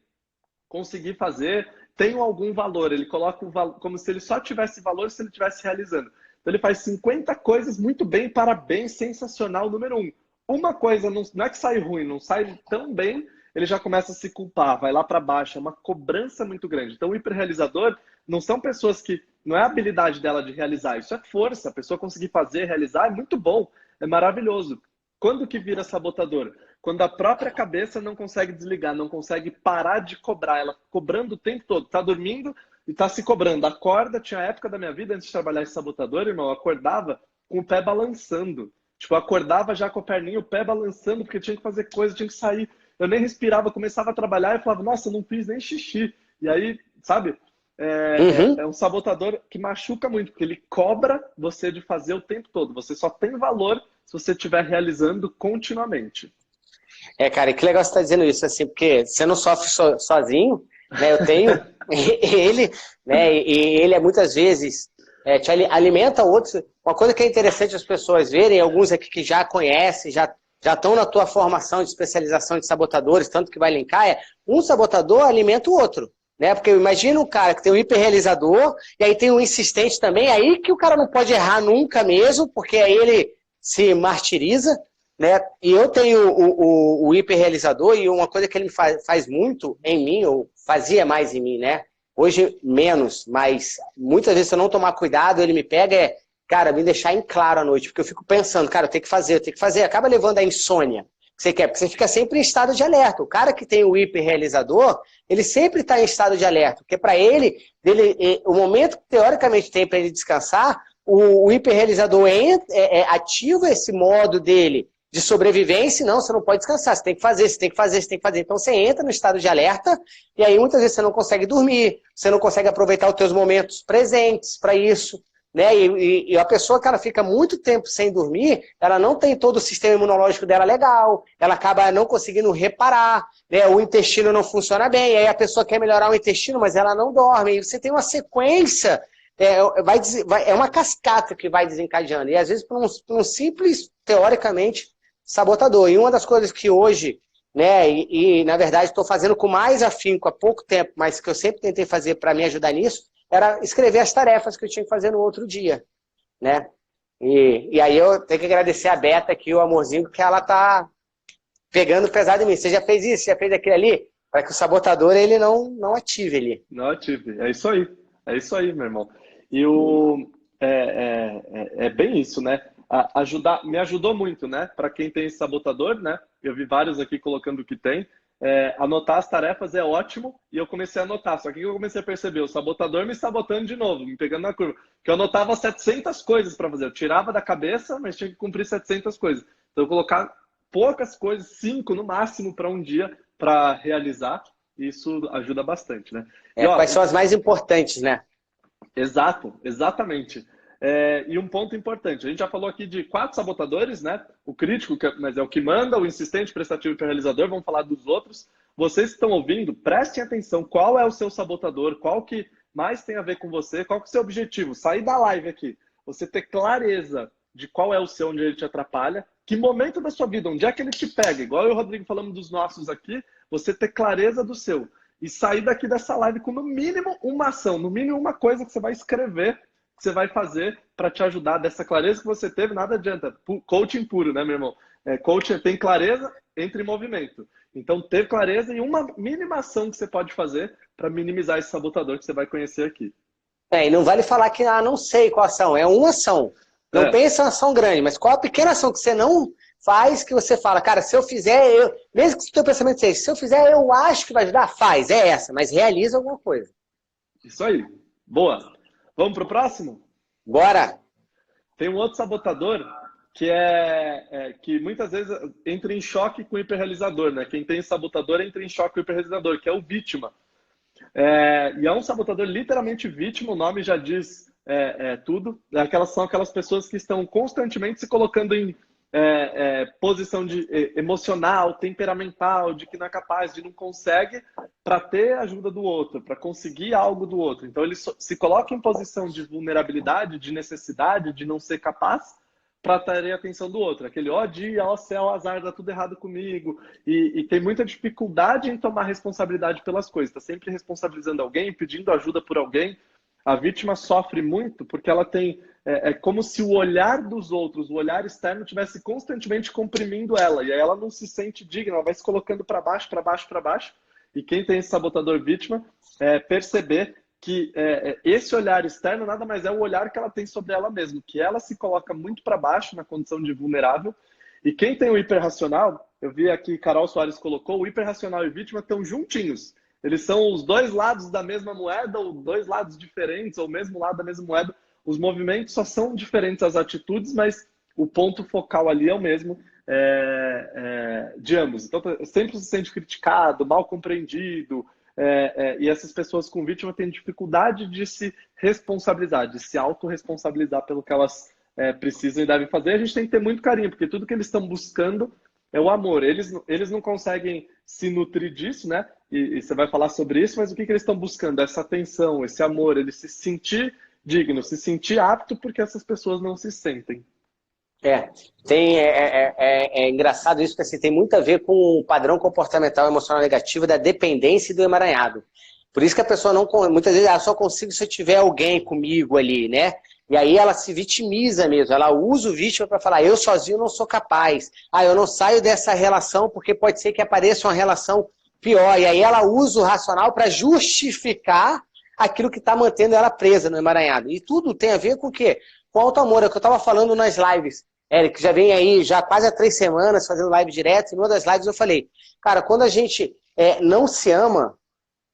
consegui fazer, tenho algum valor. Ele coloca o valor como se ele só tivesse valor se ele estivesse realizando. Então ele faz 50 coisas muito bem, parabéns, sensacional, número 1. Uma coisa não é que sai ruim, não sai tão bem, ele já começa a se culpar, vai lá para baixo, é uma cobrança muito grande. Então o hiperrealizador não são pessoas que, não é a habilidade dela de realizar, isso é força, a pessoa conseguir fazer, realizar, é muito bom, é maravilhoso. Quando que vira sabotador? Quando a própria cabeça não consegue desligar, não consegue parar de cobrar, ela cobrando o tempo todo, tá dormindo e tá se cobrando. Acorda, tinha época da minha vida, antes de trabalhar esse sabotador, irmão, eu acordava com o pé balançando. Tipo, eu acordava já com a perninha, o pé balançando, porque tinha que fazer coisa, tinha que sair. Eu nem respirava, começava a trabalhar e falava, nossa, eu não fiz nem xixi. E aí, sabe, é um sabotador que machuca muito, porque ele cobra você de fazer o tempo todo. Você só tem valor se você estiver realizando continuamente. Cara, e que legal você estar dizendo isso, assim, porque você não sofre sozinho, né? Eu tenho ele, né? E ele muitas vezes te alimenta outros. Uma coisa que é interessante as pessoas verem, alguns aqui que já conhecem, já estão na tua formação de especialização de sabotadores, tanto que vai linkar, um sabotador alimenta o outro, né? Porque imagina um cara que tem um hiperrealizador, e aí tem um insistente também, aí que o cara não pode errar nunca mesmo, porque aí ele se martiriza, né? E eu tenho o hiperrealizador, e uma coisa que ele faz muito em mim, ou fazia mais em mim, né? Hoje menos, mas muitas vezes se eu não tomar cuidado, ele me pega, cara, me deixar em claro à noite, porque eu fico pensando, cara, eu tenho que fazer, acaba levando a insônia que você quer, porque você fica sempre em estado de alerta. O cara que tem o hiperrealizador, ele sempre está em estado de alerta, porque para ele, o momento que teoricamente tem para ele descansar, o hiperrealizador ativa esse modo dele de sobrevivência. Não, você não pode descansar, você tem que fazer, você tem que fazer, você tem que fazer. Então você entra no estado de alerta e aí muitas vezes você não consegue dormir, você não consegue aproveitar os teus momentos presentes para isso, né? E a pessoa que ela fica muito tempo sem dormir, ela não tem todo o sistema imunológico dela legal, ela acaba não conseguindo reparar, né? O intestino não funciona bem, aí a pessoa quer melhorar o intestino, mas ela não dorme, e você tem uma sequência. É uma cascata que vai desencadeando. E às vezes por um simples, teoricamente, sabotador. E uma das coisas que hoje, né, na verdade estou fazendo com mais afinco há pouco tempo, mas que eu sempre tentei fazer para me ajudar nisso, era escrever as tarefas que eu tinha que fazer no outro dia, né? E aí eu tenho que agradecer a Beta aqui, o amorzinho, que ela tá pegando pesado em mim. Você já fez isso? Já fez aquilo ali? Para que o sabotador ele não ative ali. Não ative. É isso aí. É isso aí, meu irmão. E é bem isso, né? Me ajudou muito, né? Para quem tem esse sabotador, né? Eu vi vários aqui colocando o que tem. Anotar as tarefas é ótimo, e eu comecei a anotar. Só que eu comecei a perceber o sabotador me sabotando de novo, me pegando na curva. Que eu anotava 700 coisas para fazer. Eu tirava da cabeça, mas tinha que cumprir 700 coisas. Então eu colocar poucas coisas, 5 no máximo para um dia, para realizar. Isso ajuda bastante, né? Quais são as mais importantes, né? Exato, exatamente. E um ponto importante, a gente já falou aqui de 4 sabotadores, né? O crítico, mas é o que manda, o insistente, prestativo e hiperrealizador, vamos falar dos outros. Vocês que estão ouvindo, prestem atenção, qual é o seu sabotador, qual que mais tem a ver com você, qual que é o seu objetivo? Sair da live aqui, você ter clareza de qual é o seu, onde ele te atrapalha, que momento da sua vida, onde é que ele te pega, igual eu e o Rodrigo falamos dos nossos aqui, você ter clareza do seu. E sair daqui dessa live com no mínimo uma ação, no mínimo uma coisa que você vai escrever, que você vai fazer para te ajudar dessa clareza que você teve, nada adianta. Coaching puro, né, meu irmão? Coaching tem clareza, entra em movimento. Então, ter clareza e uma mínima ação que você pode fazer para minimizar esse sabotador que você vai conhecer aqui. E não vale falar que não sei qual ação, é uma ação. Não pensa em ação grande, mas qual a pequena ação que você não faz, que você fala, cara, se eu fizer, mesmo que o seu pensamento seja, se eu fizer, eu acho que vai ajudar, faz, é essa, mas realiza alguma coisa. Isso aí, boa. Vamos pro próximo? Bora! Tem um outro sabotador que que muitas vezes entra em choque com o hiperrealizador, né? Quem tem sabotador entra em choque com o hiperrealizador, que é o vítima. E é um sabotador literalmente vítima, o nome já diz tudo. São aquelas pessoas que estão constantemente se colocando em posição emocional, temperamental, de que não é capaz, de não consegue, para ter ajuda do outro, para conseguir algo do outro. Então ele se coloca em posição de vulnerabilidade, de necessidade, de não ser capaz, para atrair a atenção do outro. Aquele, ó dia, ó céu, azar, dá tudo errado comigo. E tem muita dificuldade em tomar responsabilidade pelas coisas. Está sempre responsabilizando alguém, pedindo ajuda por alguém. A vítima sofre muito porque ela tem... É como se o olhar dos outros, o olhar externo, estivesse constantemente comprimindo ela. E aí ela não se sente digna, ela vai se colocando para baixo, para baixo, para baixo. E quem tem esse sabotador vítima, perceber que esse olhar externo nada mais é o olhar que ela tem sobre ela mesma, que ela se coloca muito para baixo na condição de vulnerável. E quem tem o hiperracional, eu vi aqui, Carol Soares colocou, o hiperracional e vítima estão juntinhos. Eles são os dois lados da mesma moeda, ou dois lados diferentes, ou o mesmo lado da mesma moeda. Os movimentos só são diferentes as atitudes, mas o ponto focal ali é o mesmo de ambos. Então, sempre se sente criticado, mal compreendido, e essas pessoas com vítima têm dificuldade de se responsabilizar, de se autorresponsabilizar pelo que elas precisam e devem fazer. A gente tem que ter muito carinho, porque tudo que eles estão buscando é o amor. Eles não conseguem se nutrir disso, né? E você vai falar sobre isso, mas o que eles estão buscando? Essa atenção, esse amor, ele se sentir digno, se sentir apto, porque essas pessoas não se sentem. É engraçado isso, porque assim, tem muito a ver com o padrão comportamental emocional negativo da dependência e do emaranhado. Por isso que a pessoa não, muitas vezes, só consigo se eu tiver alguém comigo ali, né? E aí ela se vitimiza mesmo, ela usa o vítima para falar, eu sozinho não sou capaz, eu não saio dessa relação porque pode ser que apareça uma relação pior. E aí ela usa o racional para justificar aquilo que está mantendo ela presa no emaranhado. E tudo tem a ver com o quê? Com auto-amor, é o que eu estava falando nas lives. Eric, já vem aí já quase há 3 semanas fazendo live direto, e numa das lives eu falei, cara, quando a gente não se ama,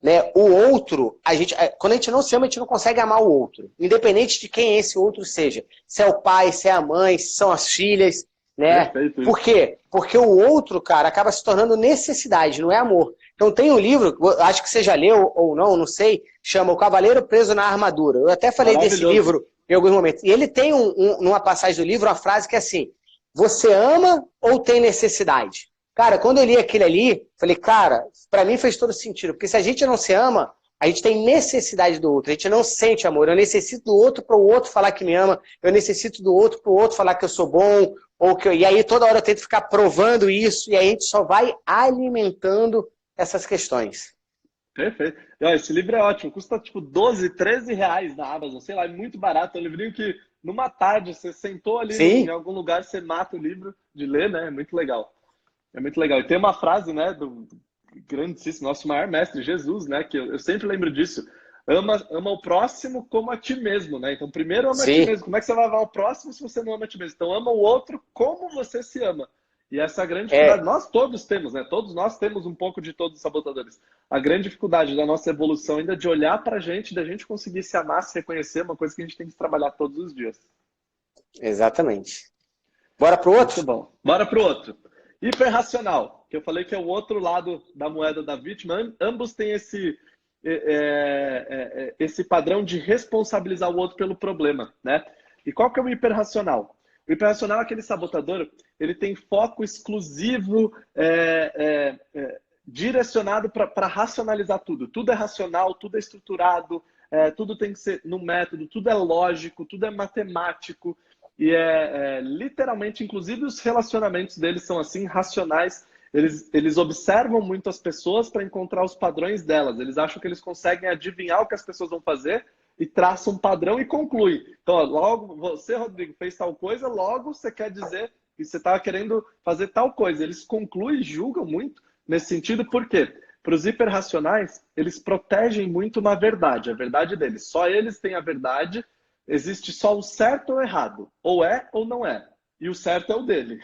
né, o outro, quando a gente não se ama, a gente não consegue amar o outro, independente de quem esse outro seja. Se é o pai, se é a mãe, se são as filhas, né? Perfeito. Por quê? Porque o outro, cara, acaba se tornando necessidade, não é amor. Então tem um livro, acho que você já leu ou não sei, chama O Cavaleiro Preso na Armadura. Eu até falei desse livro em alguns momentos. E ele tem numa passagem do livro uma frase que é assim, você ama ou tem necessidade? Cara, quando eu li aquele ali, falei, cara, pra mim fez todo sentido. Porque se a gente não se ama, a gente tem necessidade do outro. A gente não sente amor. Eu necessito do outro para o outro falar que me ama. Eu necessito do outro para o outro falar que eu sou bom. E aí toda hora eu tento ficar provando isso. E aí a gente só vai alimentando essas questões. Perfeito. Esse livro é ótimo. Custa tipo 12, 13 reais na Amazon. Sei lá, é muito barato. É um livrinho que numa tarde você sentou ali em algum lugar, você mata o livro de ler, né? É muito legal. É muito legal. E tem uma frase, né, do grandíssimo, nosso maior mestre, Jesus, né, que eu sempre lembro disso. Ama o próximo como a ti mesmo, né? Então, primeiro ama a ti mesmo. Como é que você vai amar o próximo se você não ama a ti mesmo? Então, ama o outro como você se ama. E essa é a grande dificuldade. Nós todos temos, né? Todos nós temos um pouco de todos os sabotadores. A grande dificuldade da nossa evolução ainda é de olhar pra gente, da gente conseguir se amar, se reconhecer, uma coisa que a gente tem que trabalhar todos os dias. Exatamente. Bora pro outro? Muito bom. Bora pro outro. Hiperracional, que eu falei que é o outro lado da moeda da vítima. Ambos têm esse padrão de responsabilizar o outro pelo problema, né? E qual que é o hiperracional? O hiperracional é aquele sabotador, ele tem foco exclusivo, direcionado para racionalizar tudo. Tudo é racional, tudo é estruturado, tudo tem que ser no método, tudo é lógico, tudo é matemático. E literalmente, inclusive os relacionamentos deles são assim, racionais. Eles observam muito as pessoas para encontrar os padrões delas. Eles acham que eles conseguem adivinhar o que as pessoas vão fazer e traçam um padrão e conclui. Então, logo, você, Rodrigo, fez tal coisa, logo você quer dizer que você estava querendo fazer tal coisa. Eles concluem e julgam muito nesse sentido. Por quê? Para os hiperracionais, eles protegem muito uma verdade, a verdade deles. Só eles têm a verdade. Existe só o certo ou o errado. Ou é ou não é. E o certo é o dele.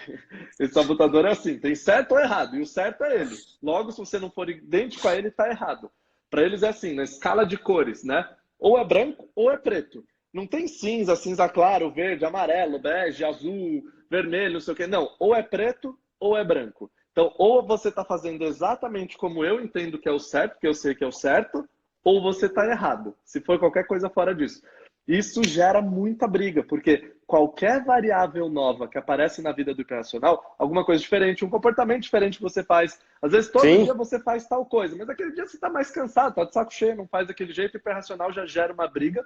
Esse sabotador é assim, tem certo ou errado. E o certo é ele. Logo, se você não for idêntico a ele, está errado. Para eles é assim, na escala de cores, né? Ou é branco ou é preto. Não tem cinza, cinza claro, verde, amarelo, bege, azul, vermelho, não sei o quê. Não, ou é preto ou é branco. Então, ou você está fazendo exatamente como eu entendo que é o certo, que eu sei que é o certo, ou você está errado. Se for qualquer coisa fora disso. Isso gera muita briga, porque qualquer variável nova que aparece na vida do hiperracional, alguma coisa diferente, um comportamento diferente que você faz. Às vezes todo dia você faz tal coisa, mas aquele dia você está mais cansado, está de saco cheio, não faz daquele jeito, o hiperracional já gera uma briga.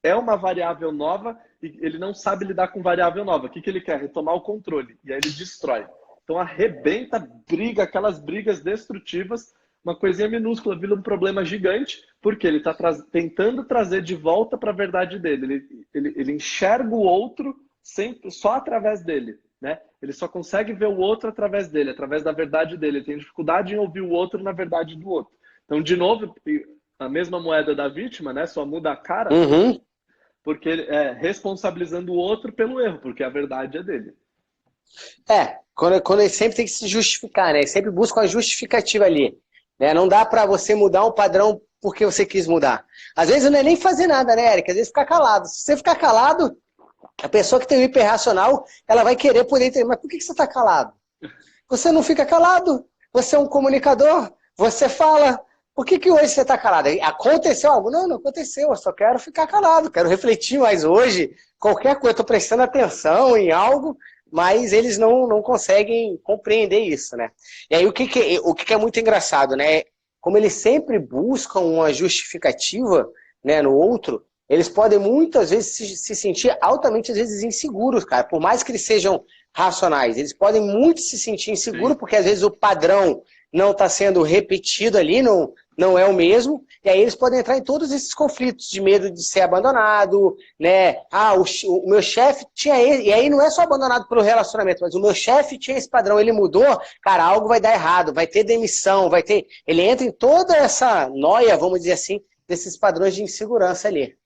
É uma variável nova e ele não sabe lidar com variável nova. O que ele quer? Retomar o controle. E aí ele destrói. Então arrebenta, briga, aquelas brigas destrutivas. Uma coisinha minúscula vira um problema gigante, porque ele está tentando trazer de volta para a verdade dele. Ele enxerga o outro sempre, só através dele, né? Ele só consegue ver o outro através dele, através da verdade dele. Ele tem dificuldade em ouvir o outro na verdade do outro. Então, de novo, a mesma moeda da vítima, né? Só muda a cara, porque ele é responsabilizando o outro pelo erro, porque a verdade é dele. Quando ele sempre tem que se justificar, né? Ele sempre busca uma justificativa ali. Não dá pra você mudar um padrão porque você quis mudar. Às vezes não é nem fazer nada, né, Eric? Às vezes ficar calado. Se você ficar calado, a pessoa que tem o hiperracional, ela vai querer poder entender. Mas por que você está calado? Você não fica calado. Você é um comunicador. Você fala. Por que hoje você está calado? Aconteceu algo? Não aconteceu. Eu só quero ficar calado. Quero refletir mais hoje. Qualquer coisa, estou prestando atenção em algo. Mas eles não conseguem compreender isso, né? E aí o que é muito engraçado, né? Como eles sempre buscam uma justificativa, né, no outro, eles podem muitas vezes se sentir altamente, às vezes, inseguros, cara. Por mais que eles sejam racionais, eles podem muito se sentir inseguros, porque às vezes o padrão não está sendo repetido ali, não é o mesmo, e aí eles podem entrar em todos esses conflitos de medo de ser abandonado, né? Ah, o meu chefe tinha ele, e aí não é só abandonado pelo relacionamento, mas o meu chefe tinha esse padrão, ele mudou, cara, algo vai dar errado, vai ter demissão, vai ter... Ele entra em toda essa noia, vamos dizer assim, desses padrões de insegurança ali.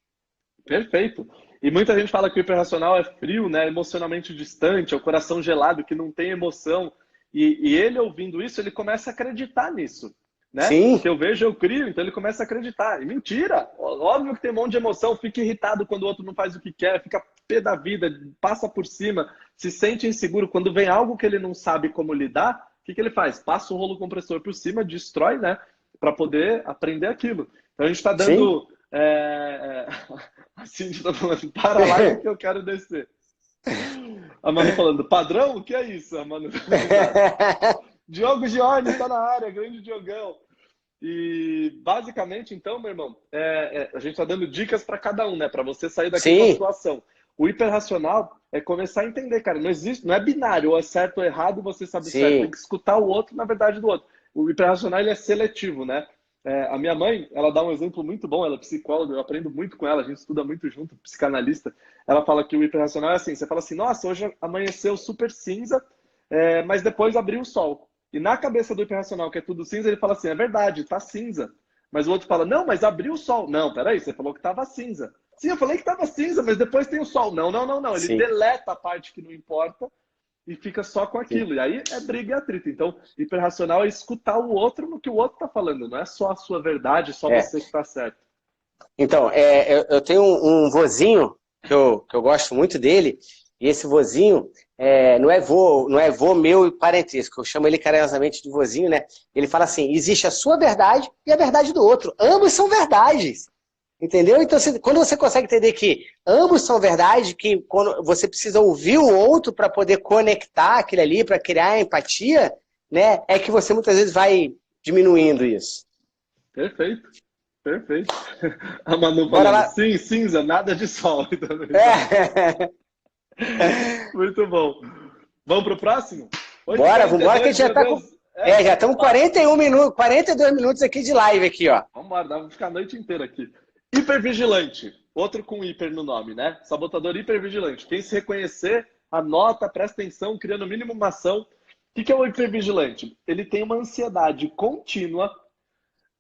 Perfeito. E muita gente fala que o hiperracional é frio, né? Emocionalmente distante, é o coração gelado, que não tem emoção. E ele ouvindo isso, ele começa a acreditar nisso, né? Sim. O que eu vejo, eu crio, então ele começa a acreditar. E mentira! Óbvio que tem um monte de emoção, fica irritado quando o outro não faz o que quer, fica pé da vida, passa por cima, se sente inseguro. Quando vem algo que ele não sabe como lidar, o que ele faz? Passa o rolo compressor por cima, destrói, né? Para poder aprender aquilo. Então a gente está dando... A Cindy está falando, para lá que eu quero descer. A Manu falando, padrão? O que é isso? A Manu Diogo Giorni está na área, grande Diogão. E basicamente, então, meu irmão, a gente está dando dicas para cada um, né? Para você sair daqui com a situação. O hiperracional é começar a entender, cara, não existe, não é binário, ou é certo ou errado, você sabe certo, tem que escutar o outro na verdade do outro. O hiperracional ele é seletivo, né? A minha mãe, ela dá um exemplo muito bom, ela é psicóloga, eu aprendo muito com ela, a gente estuda muito junto, psicanalista. Ela fala que o hiperracional é assim, você fala assim, nossa, hoje amanheceu super cinza, mas depois abriu o sol. E na cabeça do hiperracional, que é tudo cinza, ele fala assim, é verdade, tá cinza. Mas o outro fala, não, mas abriu o sol. Não, peraí, você falou que tava cinza. Sim, eu falei que tava cinza, mas depois tem o sol. Não. Ele deleta a parte que não importa e fica só com aquilo. E aí é briga e atrito. Então, hiperracional é escutar o outro no que o outro está falando. Não é só a sua verdade, só você que está certo. Então, eu tenho um vozinho que eu gosto muito dele. E esse vozinho não é vô meu e parentesco. Eu chamo ele carinhosamente de vozinho, né? Ele fala assim, existe a sua verdade e a verdade do outro. Ambos são verdades. Entendeu? Então, quando você consegue entender que ambos são verdade, que quando você precisa ouvir o outro para poder conectar aquilo ali, para criar empatia, né, é que você muitas vezes vai diminuindo isso. Perfeito. A Manu falando, sim, cinza, nada de sol. Muito bom. Vamos pro próximo? Bora, vambora, que a gente já tá com... já estamos 42 minutos aqui de live aqui, ó. Vambora, vamos ficar a noite inteira aqui. Hipervigilante, outro com hiper no nome, né? Sabotador hipervigilante. Quem se reconhecer, anota, presta atenção, cria no mínimo uma ação. O que é o hipervigilante? Ele tem uma ansiedade contínua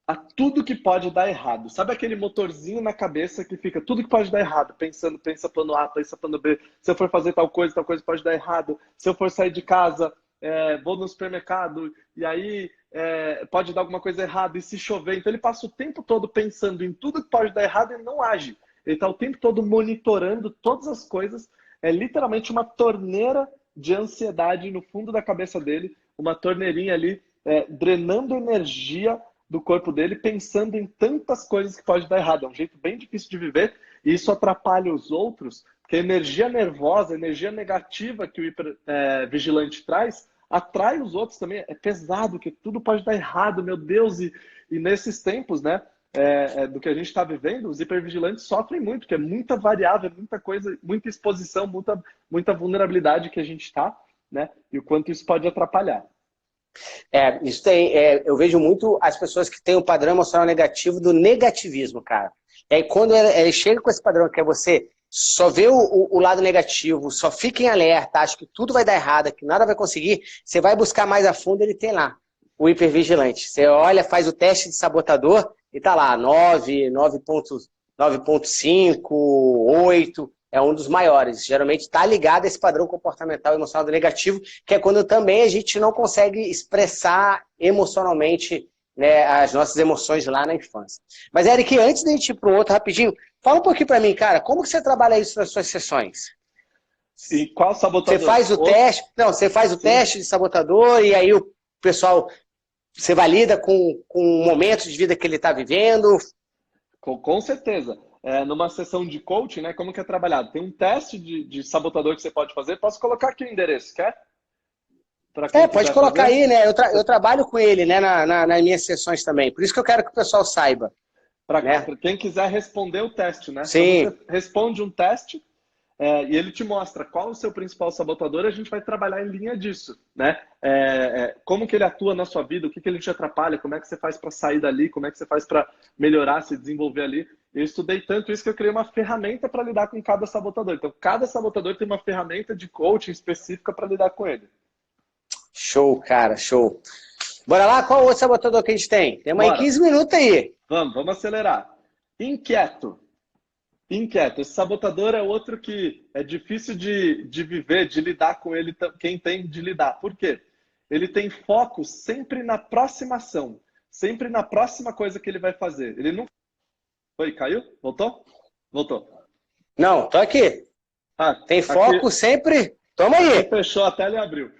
a tudo que pode dar errado. Sabe aquele motorzinho na cabeça que fica tudo que pode dar errado? Pensa plano A, pensa plano B. Se eu for fazer tal coisa pode dar errado. Se eu for sair de casa, vou no supermercado e aí pode dar alguma coisa errada e se chover. Então ele passa o tempo todo pensando em tudo que pode dar errado e não age. Ele está o tempo todo monitorando todas as coisas. É literalmente uma torneira de ansiedade no fundo da cabeça dele, uma torneirinha ali drenando energia do corpo dele, pensando em tantas coisas que pode dar errado. É um jeito bem difícil de viver e isso atrapalha os outros, porque a energia nervosa, a energia negativa que o hipervigilante traz, atrai os outros também. É pesado, que tudo pode dar errado, meu Deus. E nesses tempos, né, do que a gente está vivendo, os hipervigilantes sofrem muito, porque é muita variável, muita coisa, muita exposição, muita vulnerabilidade que a gente está, né, e o quanto isso pode atrapalhar. Isso tem, eu vejo muito as pessoas que têm o padrão emocional negativo do negativismo, cara. E aí quando ele chega com esse padrão que é você só vê o lado negativo, só fica em alerta, acha que tudo vai dar errado, que nada vai conseguir, você vai buscar mais a fundo, ele tem lá o hipervigilante. Você olha, faz o teste de sabotador e tá lá, 9, 9.5, 8... é um dos maiores. Geralmente está ligado a esse padrão comportamental emocional do negativo, que é quando também a gente não consegue expressar emocionalmente, né, as nossas emoções lá na infância. Mas, Eric, antes de a gente ir para o outro rapidinho, fala um pouquinho para mim, cara, como que você trabalha isso nas suas sessões? E qual sabotador? Você faz o teste, você faz o teste de sabotador e aí o pessoal, você valida com o momento de vida que ele está vivendo? Com certeza. Numa sessão de coaching, né, como que é trabalhado? Tem um teste de sabotador que você pode fazer. Posso colocar aqui o endereço, quer? Pode colocar fazer aí, né? Eu trabalho com ele, né, nas minhas sessões também. Por isso que eu quero que o pessoal saiba. Para quem quiser responder o teste, né? Sim. Então você responde um teste e ele te mostra qual o seu principal sabotador e a gente vai trabalhar em linha disso, né? Como que ele atua na sua vida, o que que ele te atrapalha, como é que você faz para sair dali, como é que você faz para melhorar, se desenvolver ali. Eu estudei tanto isso que eu criei uma ferramenta para lidar com cada sabotador. Então, cada sabotador tem uma ferramenta de coaching específica para lidar com ele. Show, cara, show. Bora lá, qual outro sabotador que a gente tem? Temos aí 15 minutos aí. Vamos acelerar. Inquieto. Esse sabotador é outro que é difícil de viver, de lidar com ele, quem tem de lidar. Por quê? Ele tem foco sempre na próxima ação, sempre na próxima coisa que ele vai fazer. Ele não... Oi, caiu? Voltou? Voltou. Não, tô aqui. Tem foco sempre... Toma aí. Aqui fechou a tela e abriu.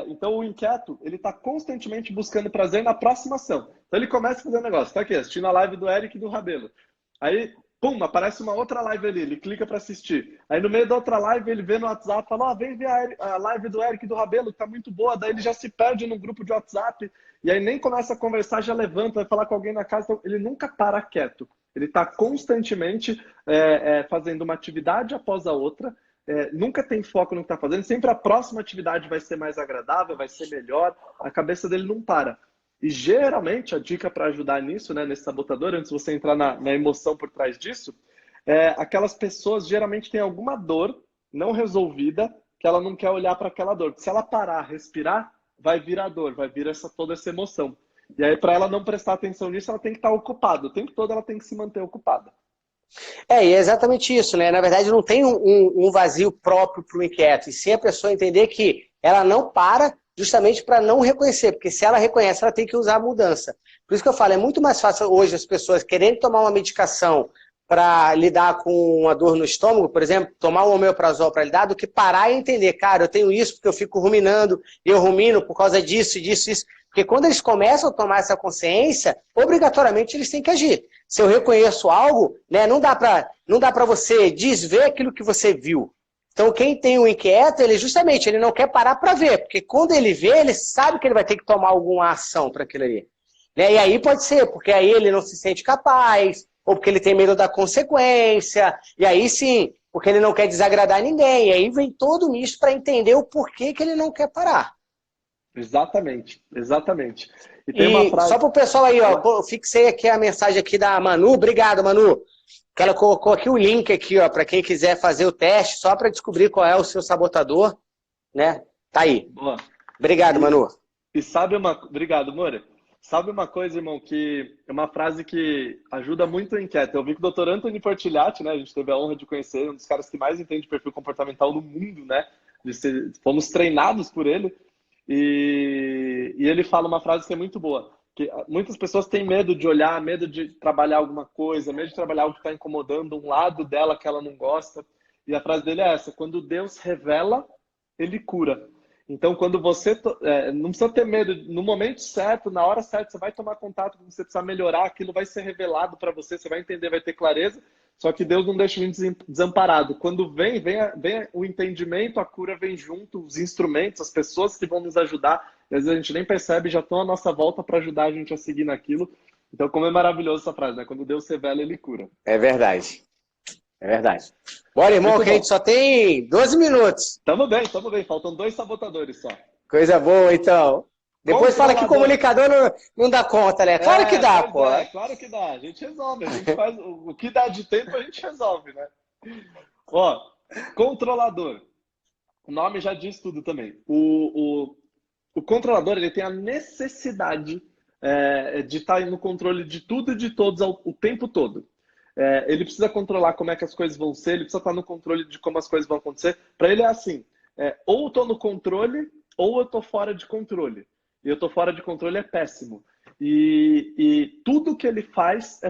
Então o inquieto, ele está constantemente buscando prazer na próxima ação. Então ele começa a fazer um negócio. Tá aqui, assistindo a live do Eric e do Rabelo. Aí... pum, aparece uma outra live ali, ele clica para assistir. Aí no meio da outra live ele vê no WhatsApp, fala, vem ver a live do Eric e do Rabelo, que tá muito boa. Daí ele já se perde no grupo de WhatsApp, e aí nem começa a conversar, já levanta, vai falar com alguém na casa. Então, ele nunca para quieto. Ele está constantemente fazendo uma atividade após a outra, nunca tem foco no que está fazendo, sempre a próxima atividade vai ser mais agradável, vai ser melhor, a cabeça dele não para. E geralmente a dica para ajudar nisso, né, nesse sabotador, antes de você entrar na emoção por trás disso, aquelas pessoas geralmente têm alguma dor não resolvida que ela não quer olhar para aquela dor. Porque se ela parar, respirar, vai vir a dor, vai vir toda essa emoção. E aí, para ela não prestar atenção nisso, ela tem que estar ocupada. O tempo todo ela tem que se manter ocupada. E é exatamente isso, né? Na verdade, não tem um vazio próprio para o inquieto. E sim a pessoa entender que ela não para justamente para não reconhecer, porque se ela reconhece, ela tem que usar a mudança. Por isso que eu falo, é muito mais fácil hoje as pessoas querendo tomar uma medicação para lidar com uma dor no estômago, por exemplo, tomar um omeprazol para lidar, do que parar e entender, cara, eu tenho isso porque eu fico ruminando, e eu rumino por causa disso, disso, isso. Porque quando eles começam a tomar essa consciência, obrigatoriamente eles têm que agir. Se eu reconheço algo, né, não dá para você desver aquilo que você viu. Então, quem tem o inquieto, ele justamente ele não quer parar para ver, porque quando ele vê, ele sabe que ele vai ter que tomar alguma ação para aquilo ali. Né? E aí pode ser, porque aí ele não se sente capaz, ou porque ele tem medo da consequência, e aí sim, porque ele não quer desagradar ninguém, e aí vem todo o misto para entender o porquê que ele não quer parar. Exatamente, exatamente. E tem uma frase... Só para o pessoal aí, ó, eu fixei aqui a mensagem aqui da Manu, obrigado, Manu. Que ela colocou aqui o link aqui, ó, para quem quiser fazer o teste, só para descobrir qual é o seu sabotador, né? Tá aí. Boa. Obrigado, Manu. E obrigado, Moura. Sabe uma coisa, irmão, que é uma frase que ajuda muito o inquieto. Eu vi que o Dr. Anthony Portilhatti, né, a gente teve a honra de conhecer, um dos caras que mais entende perfil comportamental no mundo, né? Fomos treinados por ele. E ele fala uma frase que é muito boa. Que muitas pessoas têm medo de olhar, medo de trabalhar alguma coisa, medo de trabalhar algo que está incomodando um lado dela que ela não gosta. E a frase dele é essa: quando Deus revela, ele cura. Então, quando você não precisa ter medo, no momento certo, na hora certa, você vai tomar contato com você precisa melhorar, aquilo vai ser revelado para você, você vai entender, vai ter clareza. Só que Deus não deixa a gente desamparado. Quando vem o entendimento, a cura vem junto, os instrumentos, as pessoas que vão nos ajudar. E às vezes a gente nem percebe, já estão à nossa volta para ajudar a gente a seguir naquilo. Então, como é maravilhoso essa frase, né? Quando Deus revela, ele cura. É verdade. É verdade. Bora, irmão, Muito que a gente só tem 12 minutos. Tamo bem. Faltam 2 sabotadores só. Coisa boa, então. Depois fala que o comunicador não dá conta, né? Claro que dá, pô. Claro que dá. A gente resolve. A gente faz o que dá de tempo, a gente resolve, né? Ó, controlador. O nome já diz tudo também. O controlador, ele tem a necessidade de estar no controle de tudo e de todos o tempo todo. Ele precisa controlar como é que as coisas vão ser, ele precisa estar no controle de como as coisas vão acontecer. Para ele é assim, ou eu estou no controle, ou eu estou fora de controle. E eu estou fora de controle é péssimo. E tudo que ele faz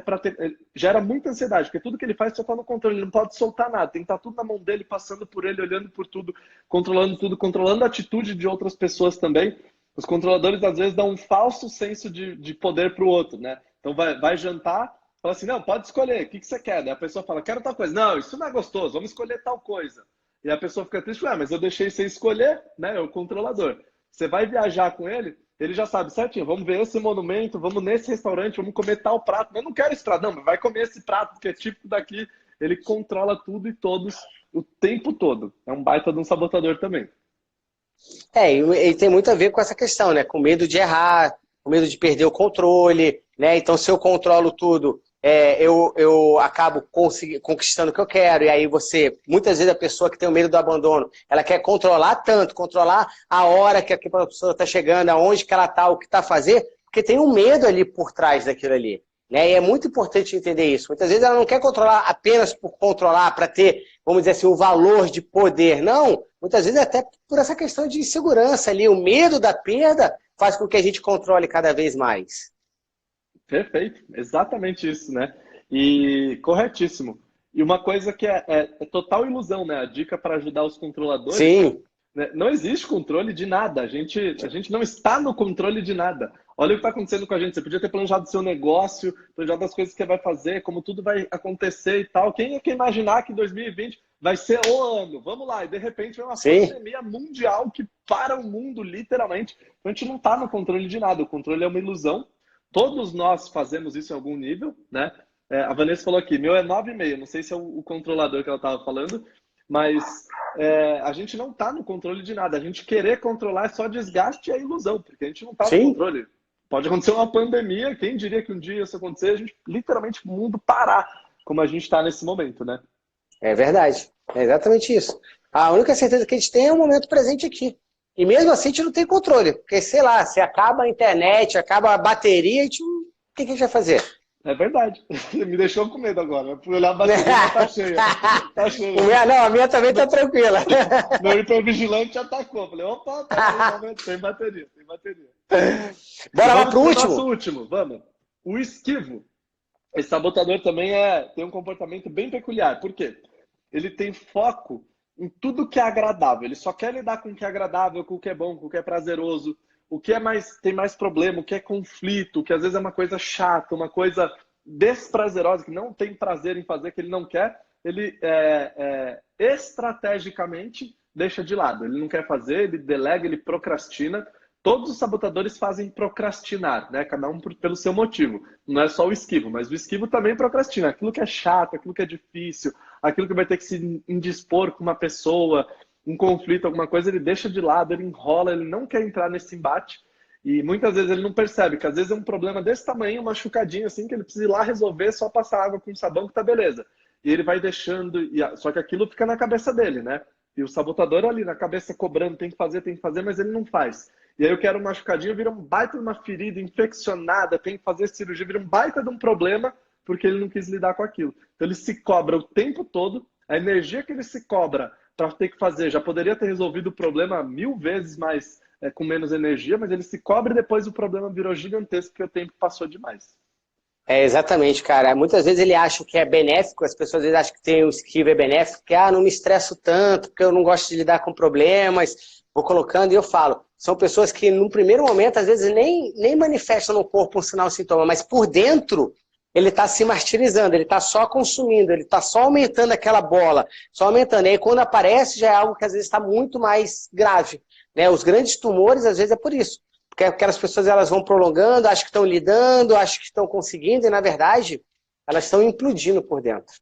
gera muita ansiedade, porque tudo que ele faz só está no controle, ele não pode soltar nada, tem que estar tudo na mão dele, passando por ele, olhando por tudo, controlando a atitude de outras pessoas também. Os controladores às vezes dão um falso senso de poder para o outro, né? Então vai jantar, fala assim, não, pode escolher, o que você quer? Daí a pessoa fala, quero tal coisa. Não, isso não é gostoso, vamos escolher tal coisa. E a pessoa fica triste, mas eu deixei você escolher, né? É o controlador. Você vai viajar com ele, ele já sabe certinho, vamos ver esse monumento, vamos nesse restaurante, vamos comer tal prato. Eu não quero esse prato, não, mas vai comer esse prato, porque é típico daqui. ele controla tudo e todos o tempo todo. É um baita de um sabotador também. E tem muito a ver com essa questão, né? Com medo de errar, com medo de perder o controle, né? Então, se eu controlo tudo, eu acabo conquistando o que eu quero. E aí muitas vezes a pessoa que tem o medo do abandono, ela quer controlar tanto, controlar a hora que a pessoa está chegando, aonde que ela está, o que está a fazer, porque tem um medo ali por trás daquilo ali. Né? E é muito importante entender isso. Muitas vezes ela não quer controlar apenas por controlar, para ter, vamos dizer assim, o valor de poder. Não, muitas vezes até por essa questão de insegurança ali, o medo da perda faz com que a gente controle cada vez mais. Perfeito, exatamente isso, né? E corretíssimo. E uma coisa que é total ilusão, né? A dica para ajudar os controladores. Sim. Né? Não existe controle de nada. A gente não está no controle de nada. Olha o que está acontecendo com a gente. Você podia ter planejado o seu negócio, planejado as coisas que você vai fazer, como tudo vai acontecer e tal. Quem é que imaginar que 2020 vai ser o ano? Vamos lá. E de repente vem uma pandemia mundial que para o mundo, literalmente. Então a gente não está no controle de nada. O controle é uma ilusão. Todos nós fazemos isso em algum nível, né? A Vanessa falou aqui, meu é 9,5. Não sei se é o controlador que ela estava falando, mas a gente não está no controle de nada. A gente querer controlar é só desgaste e é ilusão, porque a gente não está no controle. Pode acontecer uma pandemia, quem diria que um dia isso acontecer, a gente literalmente o mundo parar, como a gente está nesse momento, né? É verdade, é exatamente isso. A única certeza que a gente tem é o momento presente aqui. E mesmo assim a gente não tem controle, porque sei lá, se acaba a internet, acaba a bateria, o que a gente vai fazer? É verdade. Me deixou com medo agora. Eu fui olhar a bateria, mas tá cheia. Tá cheia. Não, a minha também tá tranquila. Meu hipervigilante atacou. Falei, opa, tem bateria, tem bateria. Bora lá pro último? Nosso último, vamos. O esquivo. Esse sabotador também tem um comportamento bem peculiar. Por quê? Ele tem foco em tudo que é agradável. Ele só quer lidar com o que é agradável, com o que é bom, com o que é prazeroso. O que tem mais problema, o que é conflito, o que às vezes é uma coisa chata, uma coisa desprazerosa, que não tem prazer em fazer, que ele não quer, ele estrategicamente deixa de lado. Ele não quer fazer, ele delega, ele procrastina. Todos os sabotadores fazem procrastinar, né? Cada um pelo seu motivo. Não é só o esquivo, mas o esquivo também procrastina. Aquilo que é chato, aquilo que é difícil, aquilo que vai ter que se indispor com uma pessoa, um conflito, alguma coisa, ele deixa de lado, ele enrola, ele não quer entrar nesse embate. E muitas vezes ele não percebe que às vezes é um problema desse tamanho, machucadinho assim, que ele precisa ir lá resolver, só passar água com sabão que tá beleza. E ele vai deixando, só que aquilo fica na cabeça dele, né? E o sabotador ali na cabeça cobrando, tem que fazer, mas ele não faz. E aí eu quero um machucadinho, vira um baita de uma ferida infeccionada, tem que fazer cirurgia, vira um baita de um problema, porque ele não quis lidar com aquilo. Então ele se cobra o tempo todo, a energia que ele se cobra para ter que fazer, já poderia ter resolvido o problema 1000 vezes mais, com menos energia, mas ele se cobra e depois o problema virou gigantesco porque o tempo passou demais. Exatamente, cara. Muitas vezes ele acha que é benéfico, as pessoas às vezes acham que tem o esquivo é benéfico, que não me estresso tanto, porque eu não gosto de lidar com problemas, vou colocando e eu falo. São pessoas que no primeiro momento às vezes nem manifestam no corpo um sinal, um sintoma, mas por dentro ele está se martirizando, ele está só consumindo, ele está só aumentando aquela bola, só aumentando. E aí quando aparece já é algo que às vezes está muito mais grave. Né? Os grandes tumores às vezes é por isso. Porque aquelas pessoas elas vão prolongando, acham que estão lidando, acham que estão conseguindo, e na verdade elas estão implodindo por dentro.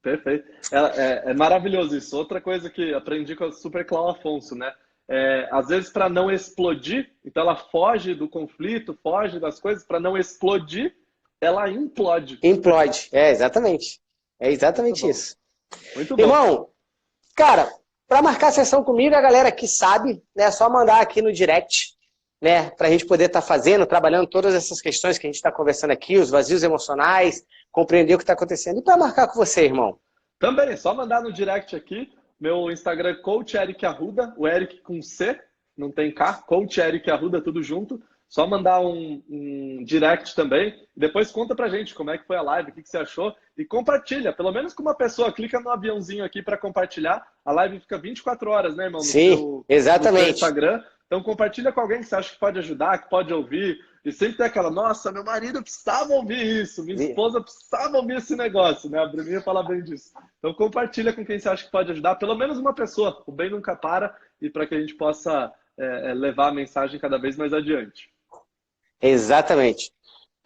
Perfeito. É maravilhoso isso. Outra coisa que aprendi com a Super Clau Afonso, né? Às vezes para não explodir, então ela foge do conflito, foge das coisas, para não explodir, ela implode. Implode, exatamente. É exatamente isso. Muito bom. Irmão, cara, para marcar a sessão comigo, a galera que sabe, né, é só mandar aqui no direct, né, para a gente poder estar trabalhando todas essas questões que a gente está conversando aqui, os vazios emocionais, compreender o que está acontecendo. E para marcar com você, irmão? Também, é só mandar no direct aqui. Meu Instagram é Coach Eric Arruda, o Eric com C, não tem K, Coach Eric Arruda, tudo junto. Só mandar um direct também. Depois conta pra gente como é que foi a live, o que você achou. E compartilha, pelo menos com uma pessoa. Clica no aviãozinho aqui para compartilhar. A live fica 24 horas, né, irmão? Sim, exatamente. No seu Instagram. Então compartilha com alguém que você acha que pode ajudar, que pode ouvir. E sempre tem aquela, nossa, meu marido precisava ouvir isso. Minha esposa precisava ouvir esse negócio, né? A Bruninha fala bem disso. Então compartilha com quem você acha que pode ajudar. Pelo menos uma pessoa. O bem nunca para. E para que a gente possa levar a mensagem cada vez mais adiante. Exatamente.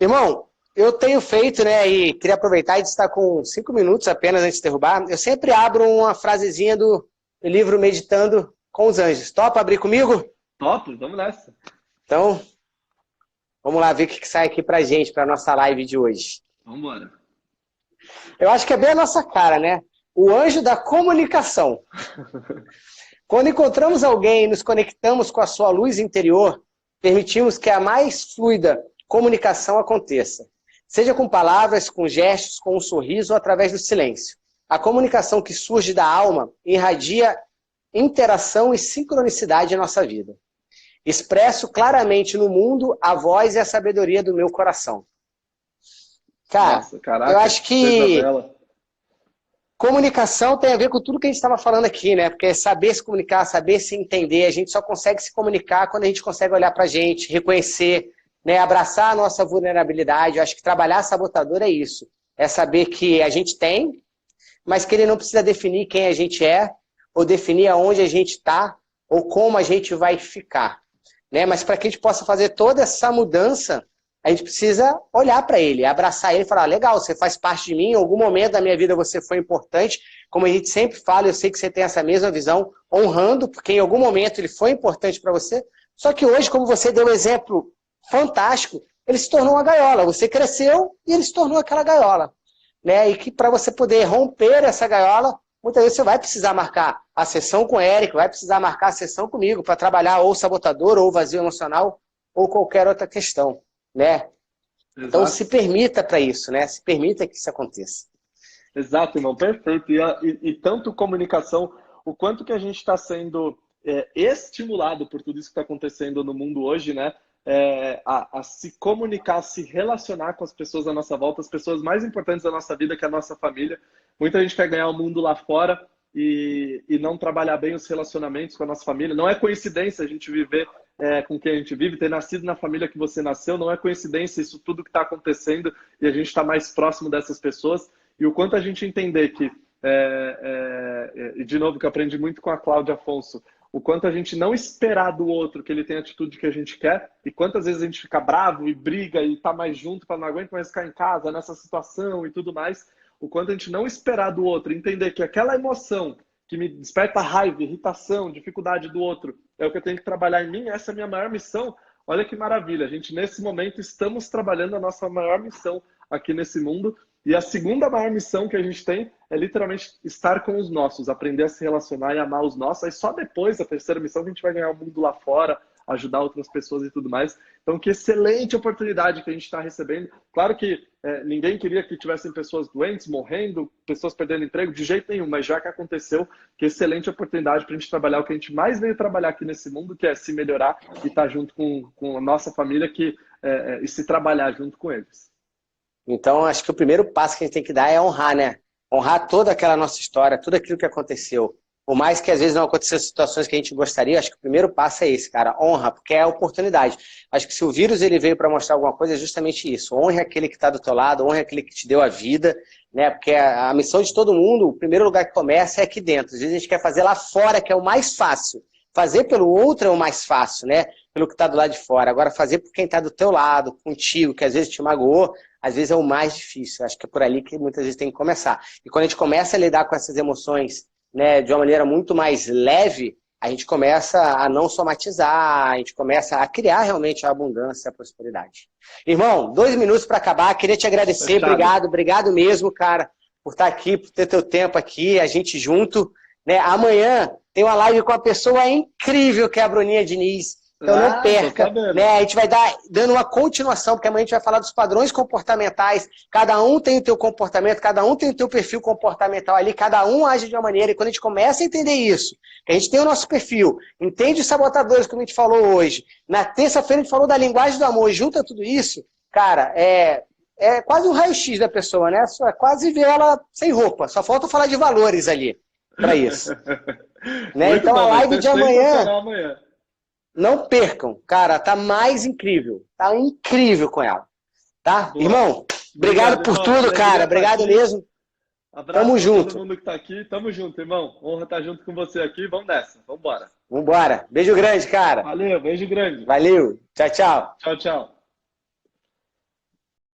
Irmão, eu tenho feito, né, e queria aproveitar e estar com 5 minutos apenas antes de derrubar. Eu sempre abro uma frasezinha do livro Meditando com os Anjos. Topa abrir comigo? Top, vamos nessa. Então, vamos lá ver o que sai aqui pra gente, pra nossa live de hoje. Vamos embora. Eu acho que é bem a nossa cara, né? O anjo da comunicação. Quando encontramos alguém e nos conectamos com a sua luz interior, permitimos que a mais fluida comunicação aconteça. Seja com palavras, com gestos, com um sorriso ou através do silêncio. A comunicação que surge da alma irradia interação e sincronicidade em nossa vida. Expresso claramente no mundo a voz e a sabedoria do meu coração. Cara, Nossa, caraca, eu acho que Isabela. comunicação tem a ver com tudo que a gente estava falando aqui, né? Porque saber se comunicar, saber se entender, a gente só consegue se comunicar quando a gente consegue olhar pra gente, reconhecer, né? Abraçar a nossa vulnerabilidade. Eu acho que trabalhar sabotador é isso. É saber que a gente tem, mas que ele não precisa definir quem a gente é, ou definir aonde a gente está, ou como a gente vai ficar, né? Mas para que a gente possa fazer toda essa mudança, a gente precisa olhar para ele, abraçar ele e falar, legal, você faz parte de mim, em algum momento da minha vida você foi importante, como a gente sempre fala, eu sei que você tem essa mesma visão, honrando, porque em algum momento ele foi importante para você, só que hoje, como você deu um exemplo fantástico, ele se tornou uma gaiola, você cresceu e ele se tornou aquela gaiola, né? E que para você poder romper essa gaiola, muitas vezes você vai precisar marcar a sessão com o Érico, vai precisar marcar a sessão comigo para trabalhar ou sabotador, ou vazio emocional, ou qualquer outra questão, né? Então Exato. se permita para isso, né? Se permita que isso aconteça. Exato, irmão, perfeito. E tanto comunicação, o quanto que a gente está sendo estimulado por tudo isso que está acontecendo no mundo hoje, né? A se comunicar, a se relacionar com as pessoas à nossa volta, as pessoas mais importantes da nossa vida, que é a nossa família. Muita gente quer ganhar o mundo lá fora e não trabalhar bem os relacionamentos com a nossa família. Não é coincidência a gente viver com quem a gente vive, ter nascido na família que você nasceu, não é coincidência isso tudo que está acontecendo e a gente está mais próximo dessas pessoas. E o quanto a gente entender que, e de novo que eu aprendi muito com a Cláudia Afonso, o quanto a gente não esperar do outro que ele tenha a atitude que a gente quer, e quantas vezes a gente fica bravo e briga e tá mais junto, para não aguento mais ficar em casa nessa situação e tudo mais, o quanto a gente não esperar do outro, entender que aquela emoção que me desperta raiva, irritação, dificuldade do outro, é o que eu tenho que trabalhar em mim, essa é a minha maior missão. Olha que maravilha, a gente nesse momento estamos trabalhando a nossa maior missão aqui nesse mundo, e a segunda maior missão que a gente tem é literalmente estar com os nossos, aprender a se relacionar e amar os nossos. Aí só depois, a terceira missão, que a gente vai ganhar o mundo lá fora, ajudar outras pessoas e tudo mais. Então, que excelente oportunidade que a gente está recebendo. Claro que ninguém queria que tivessem pessoas doentes, morrendo, pessoas perdendo emprego, de jeito nenhum, mas já que aconteceu, que excelente oportunidade para a gente trabalhar o que a gente mais veio trabalhar aqui nesse mundo, que é se melhorar e estar junto com a nossa família e se trabalhar junto com eles. Então, acho que o primeiro passo que a gente tem que dar é honrar, né? Honrar toda aquela nossa história, tudo aquilo que aconteceu. Por mais que às vezes não acontecessem situações que a gente gostaria, acho que o primeiro passo é esse, cara. Honra, porque é a oportunidade. Acho que se o vírus ele veio para mostrar alguma coisa, é justamente isso. Honre aquele que está do teu lado, honre aquele que te deu a vida, né? Porque a missão de todo mundo, o primeiro lugar que começa é aqui dentro. Às vezes a gente quer fazer lá fora, que é o mais fácil. Fazer pelo outro é o mais fácil, né? Pelo que está do lado de fora. Agora, fazer por quem está do teu lado, contigo, que às vezes te magoou, às vezes é o mais difícil. Acho que é por ali que muitas vezes tem que começar. E quando a gente começa a lidar com essas emoções, né, de uma maneira muito mais leve, a gente começa a não somatizar, a gente começa a criar realmente a abundância e a prosperidade. Irmão, 2 minutos para acabar. Queria te agradecer. Obrigado mesmo, cara, por estar aqui, por ter teu tempo aqui, a gente junto. Né? Amanhã tem uma live com uma pessoa incrível que é a Bruninha Diniz. Então não perca, né? A gente vai dando uma continuação, porque amanhã a gente vai falar dos padrões comportamentais. Cada um tem o teu comportamento, cada um tem o teu perfil comportamental ali, cada um age de uma maneira. E quando a gente começa a entender isso, que a gente tem o nosso perfil, entende os sabotadores, como a gente falou hoje. Na terça-feira a gente falou da linguagem do amor, junta tudo isso, cara, é quase um raio-x da pessoa, né? É quase ver ela sem roupa. Só falta falar de valores ali para isso. Né? Então a live de amanhã. Não percam, cara, tá mais incrível. Tá incrível com ela. Tá? Boa. Irmão, obrigado por tudo, cara. Obrigado mesmo. Abraço tamo junto. Todo mundo que tá aqui. Tamo junto, irmão. Honra estar junto com você aqui. Vamos nessa. Vambora. Vambora. Beijo grande, cara. Valeu, beijo grande. Valeu. Tchau, tchau. Tchau, tchau.